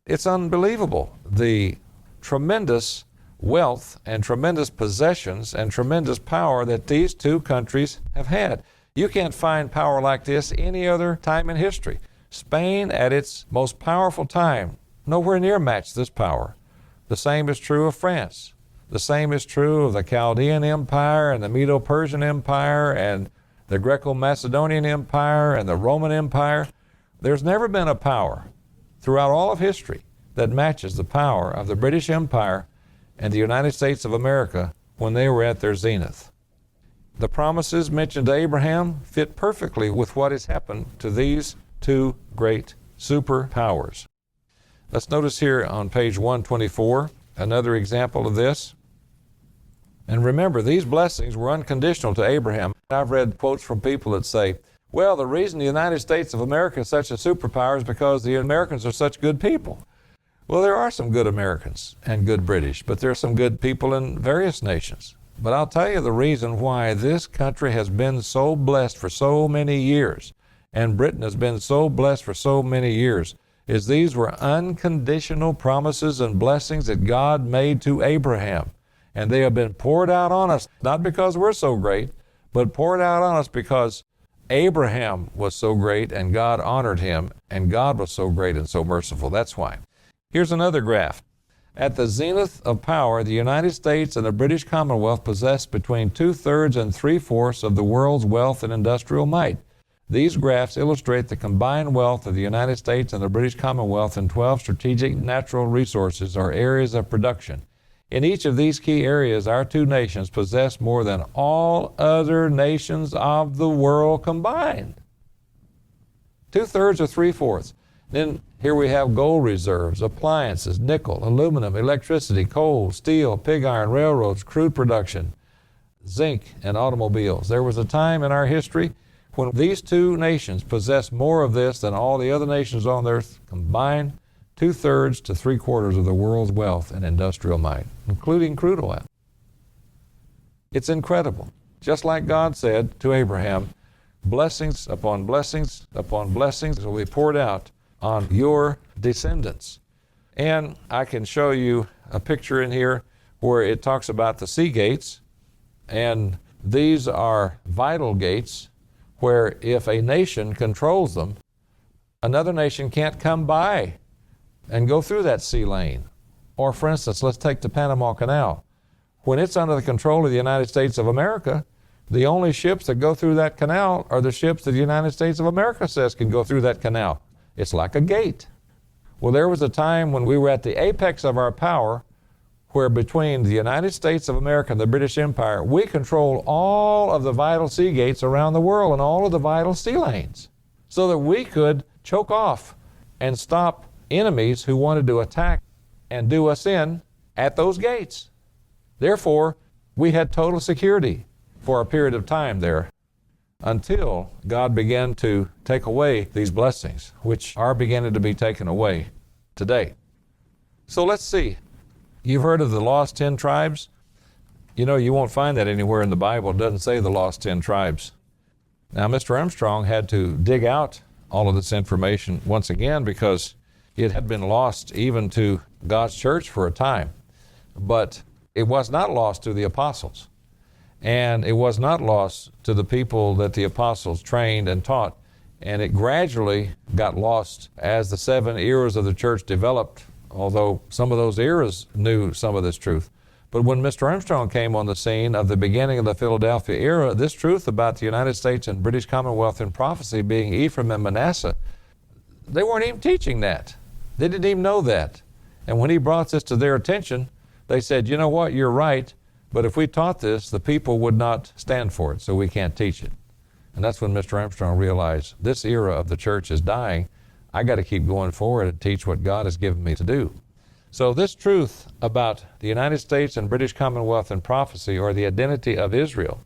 It's unbelievable, the tremendous wealth and tremendous possessions and tremendous power that these two countries have had. You can't find power like this any other time in history. Spain, at its most powerful time, nowhere near matched this power. The same is true of France. The same is true of the Chaldean Empire and the Medo-Persian Empire and the Greco-Macedonian Empire and the Roman Empire. There's never been a power throughout all of history that matches the power of the British Empire and the United States of America when they were at their zenith. The promises mentioned to Abraham fit perfectly with what has happened to these two great superpowers. Let's notice here on page 124 another example of this. And remember, these blessings were unconditional to Abraham. I've read quotes from people that say, well, the reason the United States of America is such a superpower is because the Americans are such good people. Well, there are some good Americans and good British, but there are some good people in various nations. But I'll tell you the reason why this country has been so blessed for so many years, and Britain has been so blessed for so many years, is these were unconditional promises and blessings that God made to Abraham. And they have been poured out on us, not because we're so great, but poured out on us because Abraham was so great and God honored him, and God was so great and so merciful. That's why. Here's another graph. At the zenith of power, the United States and the British Commonwealth possessed between 2/3 and 3/4 of the world's wealth and industrial might. These graphs illustrate the combined wealth of the United States and the British Commonwealth in 12 strategic natural resources or areas of production. In each of these key areas, our two nations possess more than all other nations of the world combined. 2/3 or 3/4. Then here we have gold reserves, appliances, nickel, aluminum, electricity, coal, steel, pig iron, railroads, crude production, zinc, and automobiles. There was a time in our history when these two nations possessed more of this than all the other nations on earth combined. 2/3 to 3/4 of the world's wealth and industrial might, including crude oil. It's incredible. Just like God said to Abraham, blessings upon blessings upon blessings will be poured out on your descendants. And I can show you a picture in here where it talks about the sea gates, and these are vital gates where if a nation controls them, another nation can't come by and go through that sea lane. Or for instance, let's take the Panama Canal. When it's under the control of the United States of America, the only ships that go through that canal are the ships that the United States of America says can go through that canal. It's like a gate. Well, there was a time when we were at the apex of our power where between the United States of America and the British Empire, we controlled all of the vital sea gates around the world and all of the vital sea lanes so that we could choke off and stop enemies who wanted to attack and do us in at those gates. Therefore, we had total security for a period of time there until God began to take away these blessings, which are beginning to be taken away today. So let's see. You've heard of the lost 10 tribes? You know, you won't find that anywhere in the Bible. It doesn't say the lost 10 tribes. Now, Mr. Armstrong had to dig out all of this information once again because it had been lost even to God's church for a time. But it was not lost to the apostles. And it was not lost to the people that the apostles trained and taught. And it gradually got lost as the 7 eras of the church developed, although some of those eras knew some of this truth. But when Mr. Armstrong came on the scene of the beginning of the Philadelphia era, this truth about the United States and British Commonwealth in prophecy being Ephraim and Manasseh, they weren't even teaching that. They didn't even know that. And when he brought this to their attention, they said, you know what, you're right, but if we taught this, the people would not stand for it, so we can't teach it. And that's when Mr. Armstrong realized this era of the church is dying. I got to keep going forward and teach what God has given me to do. So this truth about the United States and British Commonwealth in prophecy, or the identity of Israel,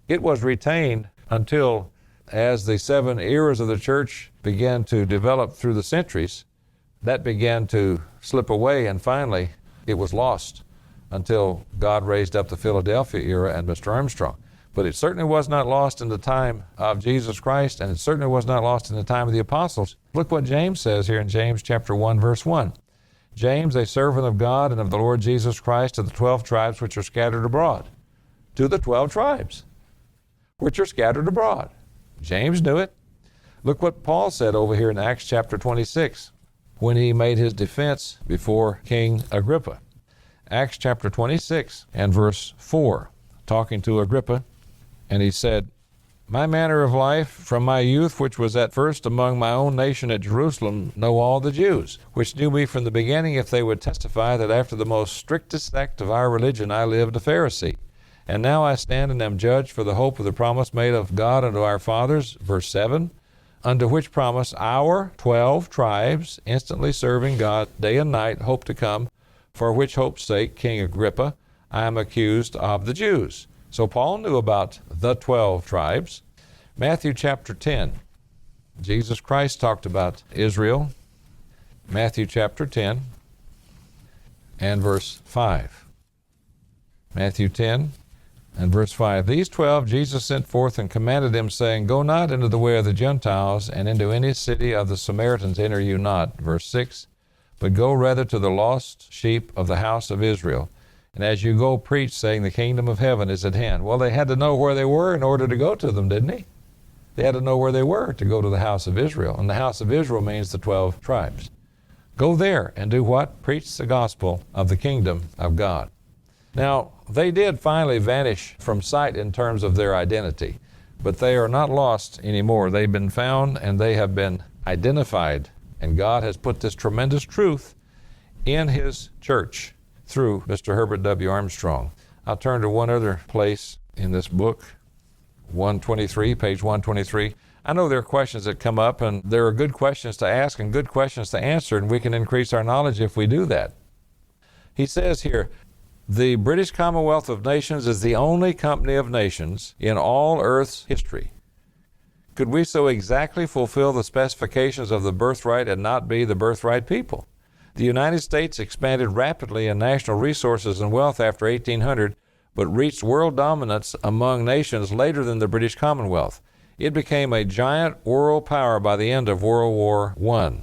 it was retained until, as the 7 eras of the church began to develop through the centuries, that began to slip away, and finally it was lost until God raised up the Philadelphia era and Mr. Armstrong. But it certainly was not lost in the time of Jesus Christ, and it certainly was not lost in the time of the apostles. Look what James says here in James chapter 1, verse 1. James, a servant of God and of the Lord Jesus Christ, to the 12 tribes which are scattered abroad. To the 12 tribes which are scattered abroad. James knew it. Look what Paul said over here in Acts chapter 26 when he made his defense before King Agrippa. Acts chapter 26 and verse 4, talking to Agrippa, and he said, my manner of life from my youth, which was at first among my own nation at Jerusalem, know all the Jews, which knew me from the beginning, if they would testify that after the most strictest sect of our religion I lived a Pharisee. And now I stand and am judged for the hope of the promise made of God unto our fathers, verse 7, unto which promise our 12 tribes, instantly serving God day and night, hope to come, for which hope's sake, King Agrippa, I am accused of the Jews. So Paul knew about the 12 tribes. Matthew chapter 10. Jesus Christ talked about Israel. Matthew chapter 10 and verse 5. Matthew 10 and verse 5. These 12 Jesus sent forth and commanded them, saying, go not into the way of the Gentiles, and into any city of the Samaritans enter you not. Verse 6. But go rather to the lost sheep of the house of Israel. And as you go, preach, saying, the kingdom of heaven is at hand. Well, they had to know where they were in order to go to them, didn't they? They had to know where they were to go to the house of Israel. And the house of Israel means the 12 tribes. Go there and do what? Preach the gospel of the kingdom of God. Now, they did finally vanish from sight in terms of their identity, but they are not lost anymore. They've been found and they have been identified. And God has put this tremendous truth in His church through Mr. Herbert W. Armstrong. I'll turn to one other place in this book, 123, page 123. I know there are questions that come up, and there are good questions to ask and good questions to answer, and we can increase our knowledge if we do that. He says here, the British Commonwealth of Nations is the only company of nations in all Earth's history. Could we so exactly fulfill the specifications of the birthright and not be the birthright people? The United States expanded rapidly in national resources and wealth after 1800, but reached world dominance among nations later than the British Commonwealth. It became a giant world power by the end of World War I.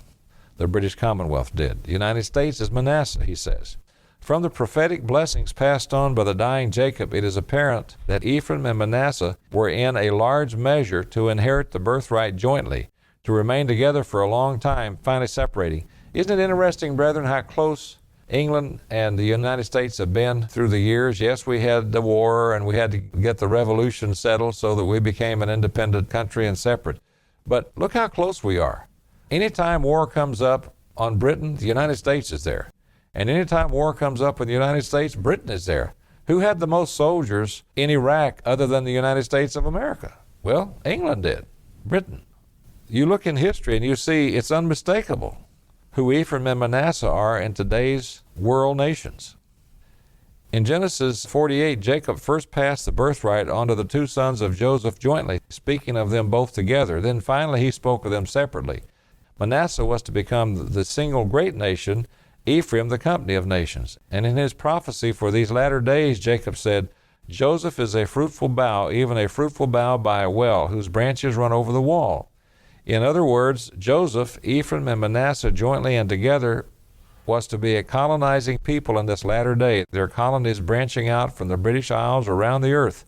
The British Commonwealth did. The United States is Manasseh, he says. From the prophetic blessings passed on by the dying Jacob, it is apparent that Ephraim and Manasseh were in a large measure to inherit the birthright jointly, to remain together for a long time, finally separating. Isn't it interesting, brethren, how close England and the United States have been through the years? Yes, we had the war and we had to get the revolution settled so that we became an independent country and separate. But look how close we are. Anytime war comes up on Britain, the United States is there. And anytime war comes up in the United States, Britain is there. Who had the most soldiers in Iraq other than the United States of America? Well, England did. Britain. You look in history and you see it's unmistakable who Ephraim and Manasseh are in today's world nations. In Genesis 48, Jacob first passed the birthright onto the 2 sons of Joseph jointly, speaking of them both together. Then finally he spoke of them separately. Manasseh was to become the single great nation, Ephraim the company of nations. And in his prophecy for these latter days, Jacob said, Joseph is a fruitful bough, even a fruitful bough by a well, whose branches run over the wall. In other words, Joseph, Ephraim, and Manasseh jointly and together was to be a colonizing people in this latter day, their colonies branching out from the British Isles around the earth.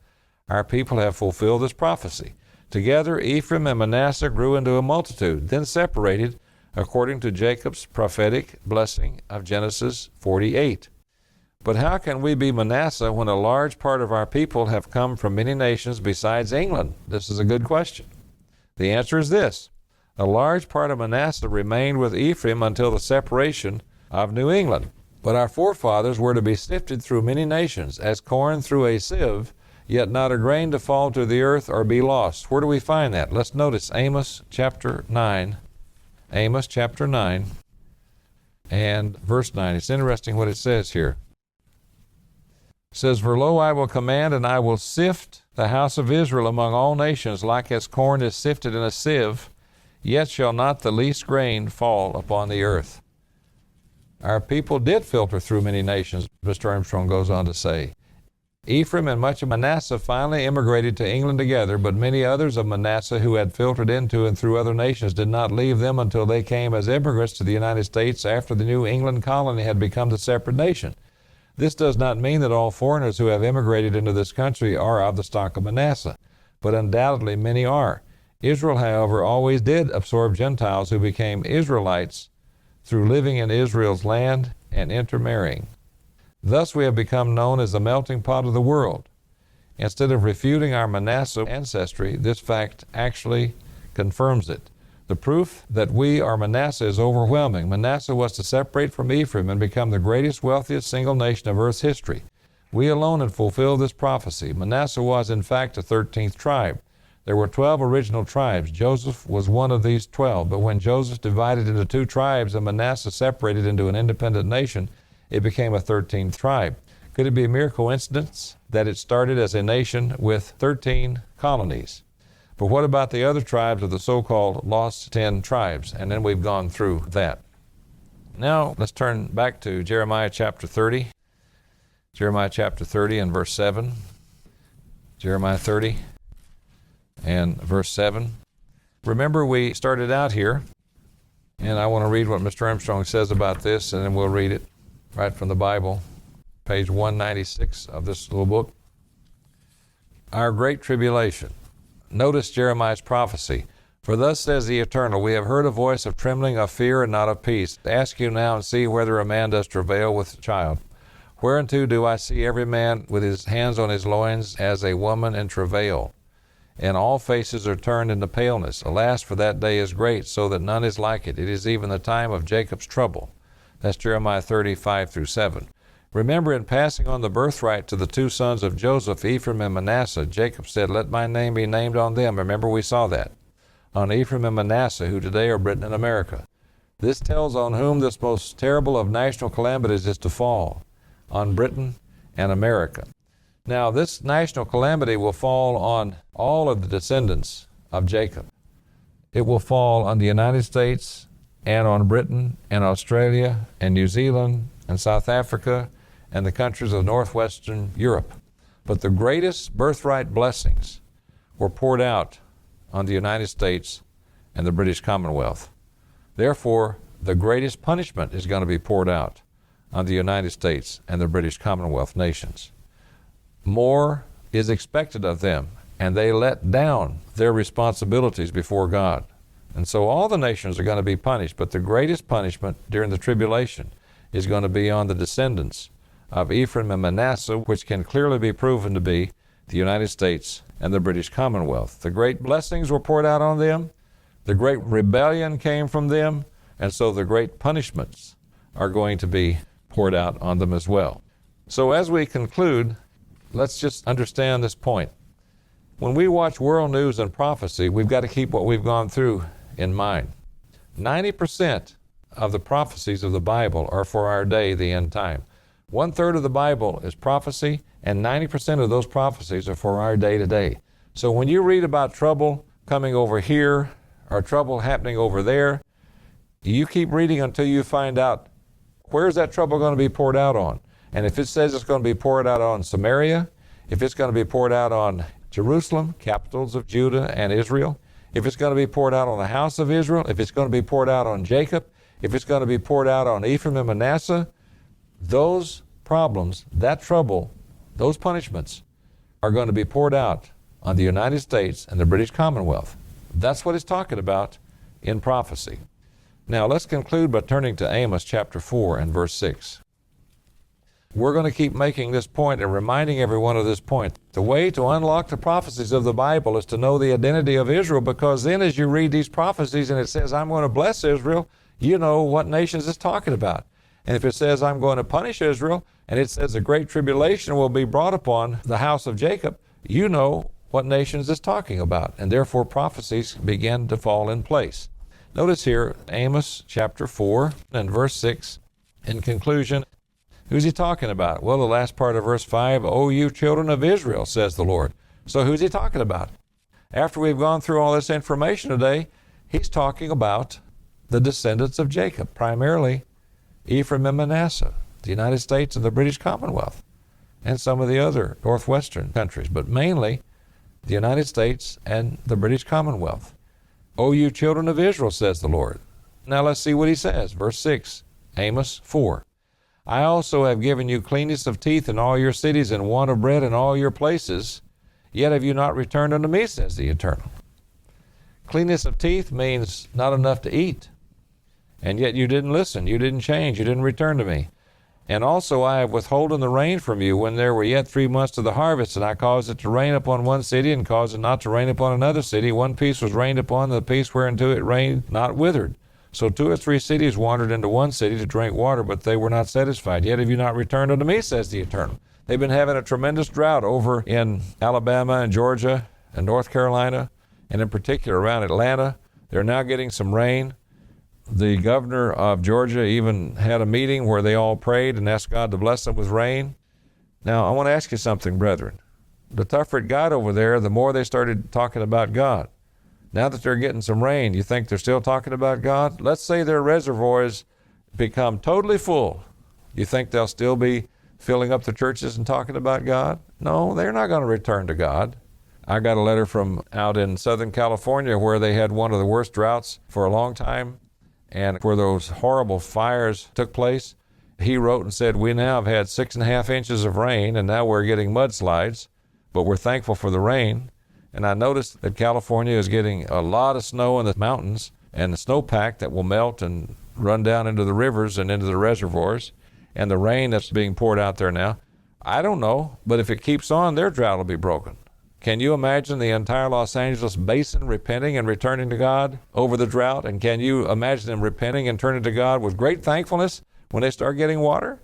Our people have fulfilled this prophecy. Together, Ephraim and Manasseh grew into a multitude, then separated, according to Jacob's prophetic blessing of Genesis 48. But how can we be Manasseh when a large part of our people have come from many nations besides England? This is a good question. The answer is this. A large part of Manasseh remained with Ephraim until the separation of New England. But our forefathers were to be sifted through many nations, as corn through a sieve, yet not a grain to fall to the earth or be lost. Where do we find that? Let's notice Amos chapter 9. Amos chapter 9 and verse 9. It's interesting what it says here. It says, For lo, I will command, and I will sift the house of Israel among all nations, like as corn is sifted in a sieve, yet shall not the least grain fall upon the earth. Our people did filter through many nations, Mr. Armstrong goes on to say. Ephraim and much of Manasseh finally immigrated to England together, but many others of Manasseh who had filtered into and through other nations did not leave them until they came as immigrants to the United States after the New England colony had become the separate nation. This does not mean that all foreigners who have immigrated into this country are of the stock of Manasseh, but undoubtedly many are. Israel, however, always did absorb Gentiles who became Israelites through living in Israel's land and intermarrying. Thus we have become known as the melting pot of the world. Instead of refuting our Manasseh ancestry, this fact actually confirms it. The proof that we are Manasseh is overwhelming. Manasseh was to separate from Ephraim and become the greatest, wealthiest single nation of earth's history. We alone had fulfilled this prophecy. Manasseh was, in fact, the 13th tribe. There were 12 original tribes. Joseph was one of these 12, but when Joseph divided into 2 tribes and Manasseh separated into an independent nation, it became a 13th tribe. Could it be a mere coincidence that it started as a nation with 13 colonies? But what about the other tribes of the so-called lost 10 tribes? And then we've gone through that. Now let's turn back to Jeremiah chapter 30. Jeremiah chapter 30 and verse 7. Jeremiah 30 and verse 7. Remember, we started out here, and I want to read what Mr. Armstrong says about this, and then we'll read it right from the Bible, page 196 of this little book. Our great tribulation. Notice Jeremiah's prophecy. For thus says the Eternal, we have heard a voice of trembling, of fear, and not of peace. Ask you now and see whether a man does travail with child. Whereunto do I see every man with his hands on his loins as a woman in travail? And all faces are turned into paleness. Alas, for that day is great, so that none is like it. It is even the time of Jacob's trouble. That's Jeremiah 35 through 7. Remember, in passing on the birthright to the 2 sons of Joseph, Ephraim and Manasseh, Jacob said, Let my name be named on them. Remember, we saw that. On Ephraim and Manasseh, who today are Britain and America. This tells on whom this most terrible of national calamities is to fall, on Britain and America. Now, this national calamity will fall on all of the descendants of Jacob. It will fall on the United States and on Britain and Australia and New Zealand and South Africa and the countries of northwestern Europe. But the greatest birthright blessings were poured out on the United States and the British Commonwealth. Therefore, the greatest punishment is going to be poured out on the United States and the British Commonwealth nations. More is expected of them, and they let down their responsibilities before God. And so all the nations are going to be punished, but the greatest punishment during the tribulation is going to be on the descendants of Ephraim and Manasseh, which can clearly be proven to be the United States and the British Commonwealth. The great blessings were poured out on them, the great rebellion came from them, and so the great punishments are going to be poured out on them as well. So as we conclude, let's just understand this point. When we watch world news and prophecy, we've got to keep what we've gone through in mind. 90% of the prophecies of the Bible are for our day, the end time. 1/3 of the Bible is prophecy, and 90% of those prophecies are for our day to day. So when you read about trouble coming over here or trouble happening over there, you keep reading until you find out where's that trouble going to be poured out on. And if it says it's going to be poured out on Samaria, if it's going to be poured out on Jerusalem, capitals of Judah and Israel, if it's going to be poured out on the house of Israel, if it's going to be poured out on Jacob, if it's going to be poured out on Ephraim and Manasseh, those problems, that trouble, those punishments are going to be poured out on the United States and the British Commonwealth. That's what it's talking about in prophecy. Now let's conclude by turning to Amos chapter 4 and verse 6. We're going to keep making this point and reminding everyone of this point. The way to unlock the prophecies of the Bible is to know the identity of Israel, because then as you read these prophecies and it says, I'm going to bless Israel, you know what nations it's talking about. And if it says, I'm going to punish Israel, and it says a great tribulation will be brought upon the house of Jacob, you know what nations it's talking about. And therefore prophecies begin to fall in place. Notice here, Amos chapter 4 and verse 6, in conclusion, who's he talking about? Well, the last part of verse 5, O you children of Israel, says the Lord. So who's he talking about? After we've gone through all this information today, he's talking about the descendants of Jacob, primarily Ephraim and Manasseh, the United States and the British Commonwealth, and some of the other northwestern countries, but mainly the United States and the British Commonwealth. O you children of Israel, says the Lord. Now let's see what he says. Verse 6, Amos 4. I also have given you cleanness of teeth in all your cities and want of bread in all your places, yet have you not returned unto me, says the Eternal. Cleanness of teeth means not enough to eat, and yet you didn't listen, you didn't change, you didn't return to me. And also I have withholden the rain from you when there were yet 3 months to the harvest, and I caused it to rain upon one city, and caused it not to rain upon another city. One piece was rained upon, the piece whereunto it rained not withered. So 2 or 3 cities wandered into one city to drink water, but they were not satisfied. Yet have you not returned unto me, says the Eternal. They've been having a tremendous drought over in Alabama and Georgia and North Carolina, and in particular around Atlanta. They're now getting some rain. The governor of Georgia even had a meeting where they all prayed and asked God to bless them with rain. Now, I want to ask you something, brethren. The tougher it got over there, the more they started talking about God. Now that they're getting some rain, you think they're still talking about God? Let's say their reservoirs become totally full. You think they'll still be filling up the churches and talking about God? No, they're not going to return to God. I got a letter from out in Southern California where they had one of the worst droughts for a long time, and where those horrible fires took place. He wrote and said, we now have had 6.5 inches of rain, and now we're getting mudslides, but we're thankful for the rain. And I noticed that California is getting a lot of snow in the mountains and the snowpack that will melt and run down into the rivers and into the reservoirs, and the rain that's being poured out there now. I don't know, but if it keeps on, their drought will be broken. Can you imagine the entire Los Angeles basin repenting and returning to God over the drought? And can you imagine them repenting and turning to God with great thankfulness when they start getting water?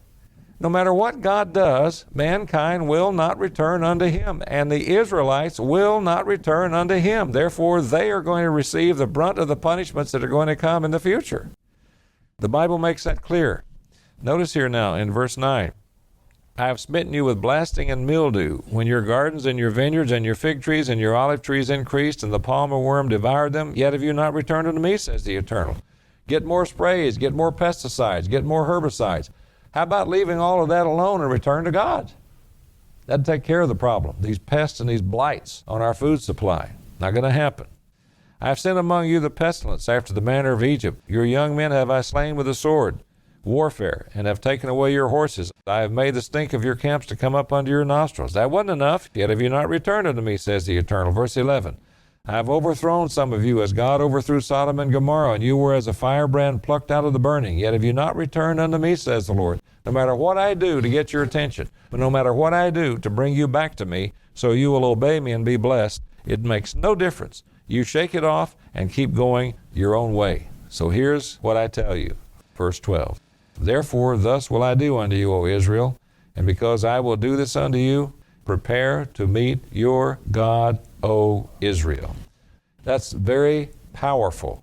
No matter what God does, mankind will not return unto him, and the Israelites will not return unto him. Therefore, they are going to receive the brunt of the punishments that are going to come in the future. The Bible makes that clear. Notice here now in verse 9, I have smitten you with blasting and mildew, when your gardens and your vineyards and your fig trees and your olive trees increased, and the palmer worm devoured them, yet have you not returned unto me, says the Eternal. Get more sprays, get more pesticides, get more herbicides. How about leaving all of that alone and return to God? That'd take care of the problem. These pests and these blights on our food supply. Not going to happen. I have sent among you the pestilence after the manner of Egypt. Your young men have I slain with the sword, warfare, and have taken away your horses. I have made the stink of your camps to come up under your nostrils. That wasn't enough, yet have you not returned unto me, says the Eternal. Verse 11. I have overthrown some of you as God overthrew Sodom and Gomorrah, and you were as a firebrand plucked out of the burning. Yet have you not returned unto me, says the Lord. No matter what I do to get your attention, but no matter what I do to bring you back to me, so you will obey me and be blessed, it makes no difference. You shake it off and keep going your own way. So here's what I tell you. Verse 12. Therefore, thus will I do unto you, O Israel, and because I will do this unto you, prepare to meet your God, O Israel. That's very powerful.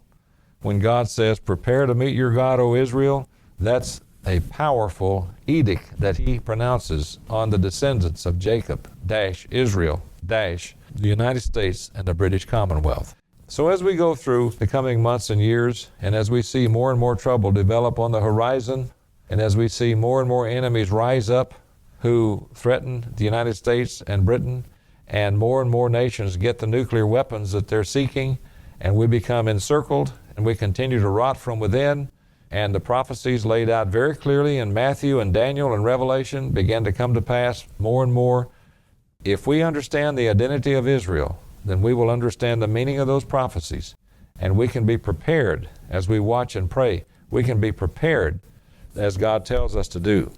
When God says, prepare to meet your God, O Israel, that's a powerful edict that he pronounces on the descendants of Jacob, Israel, the United States and the British Commonwealth. So as we go through the coming months and years, and as we see more and more trouble develop on the horizon, and as we see more and more enemies rise up who threaten the United States and Britain, and more nations get the nuclear weapons that they're seeking, and we become encircled, and we continue to rot from within, and the prophecies laid out very clearly in Matthew and Daniel and Revelation begin to come to pass more and more. If we understand the identity of Israel, then we will understand the meaning of those prophecies, and we can be prepared as we watch and pray. We can be prepared as God tells us to do.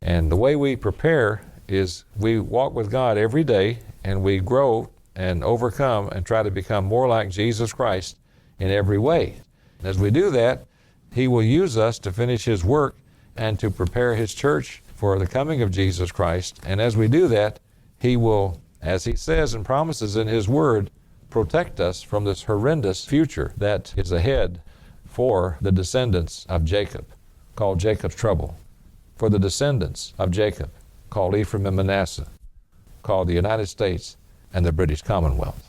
And the way we prepare is we walk with God every day, and we grow and overcome and try to become more like Jesus Christ in every way. As we do that, He will use us to finish His work and to prepare His church for the coming of Jesus Christ. And as we do that, He will, as He says and promises in His Word, protect us from this horrendous future that is ahead for the descendants of Jacob, called Jacob's trouble, for the descendants of Jacob, called Ephraim and Manasseh, called the United States and the British Commonwealth.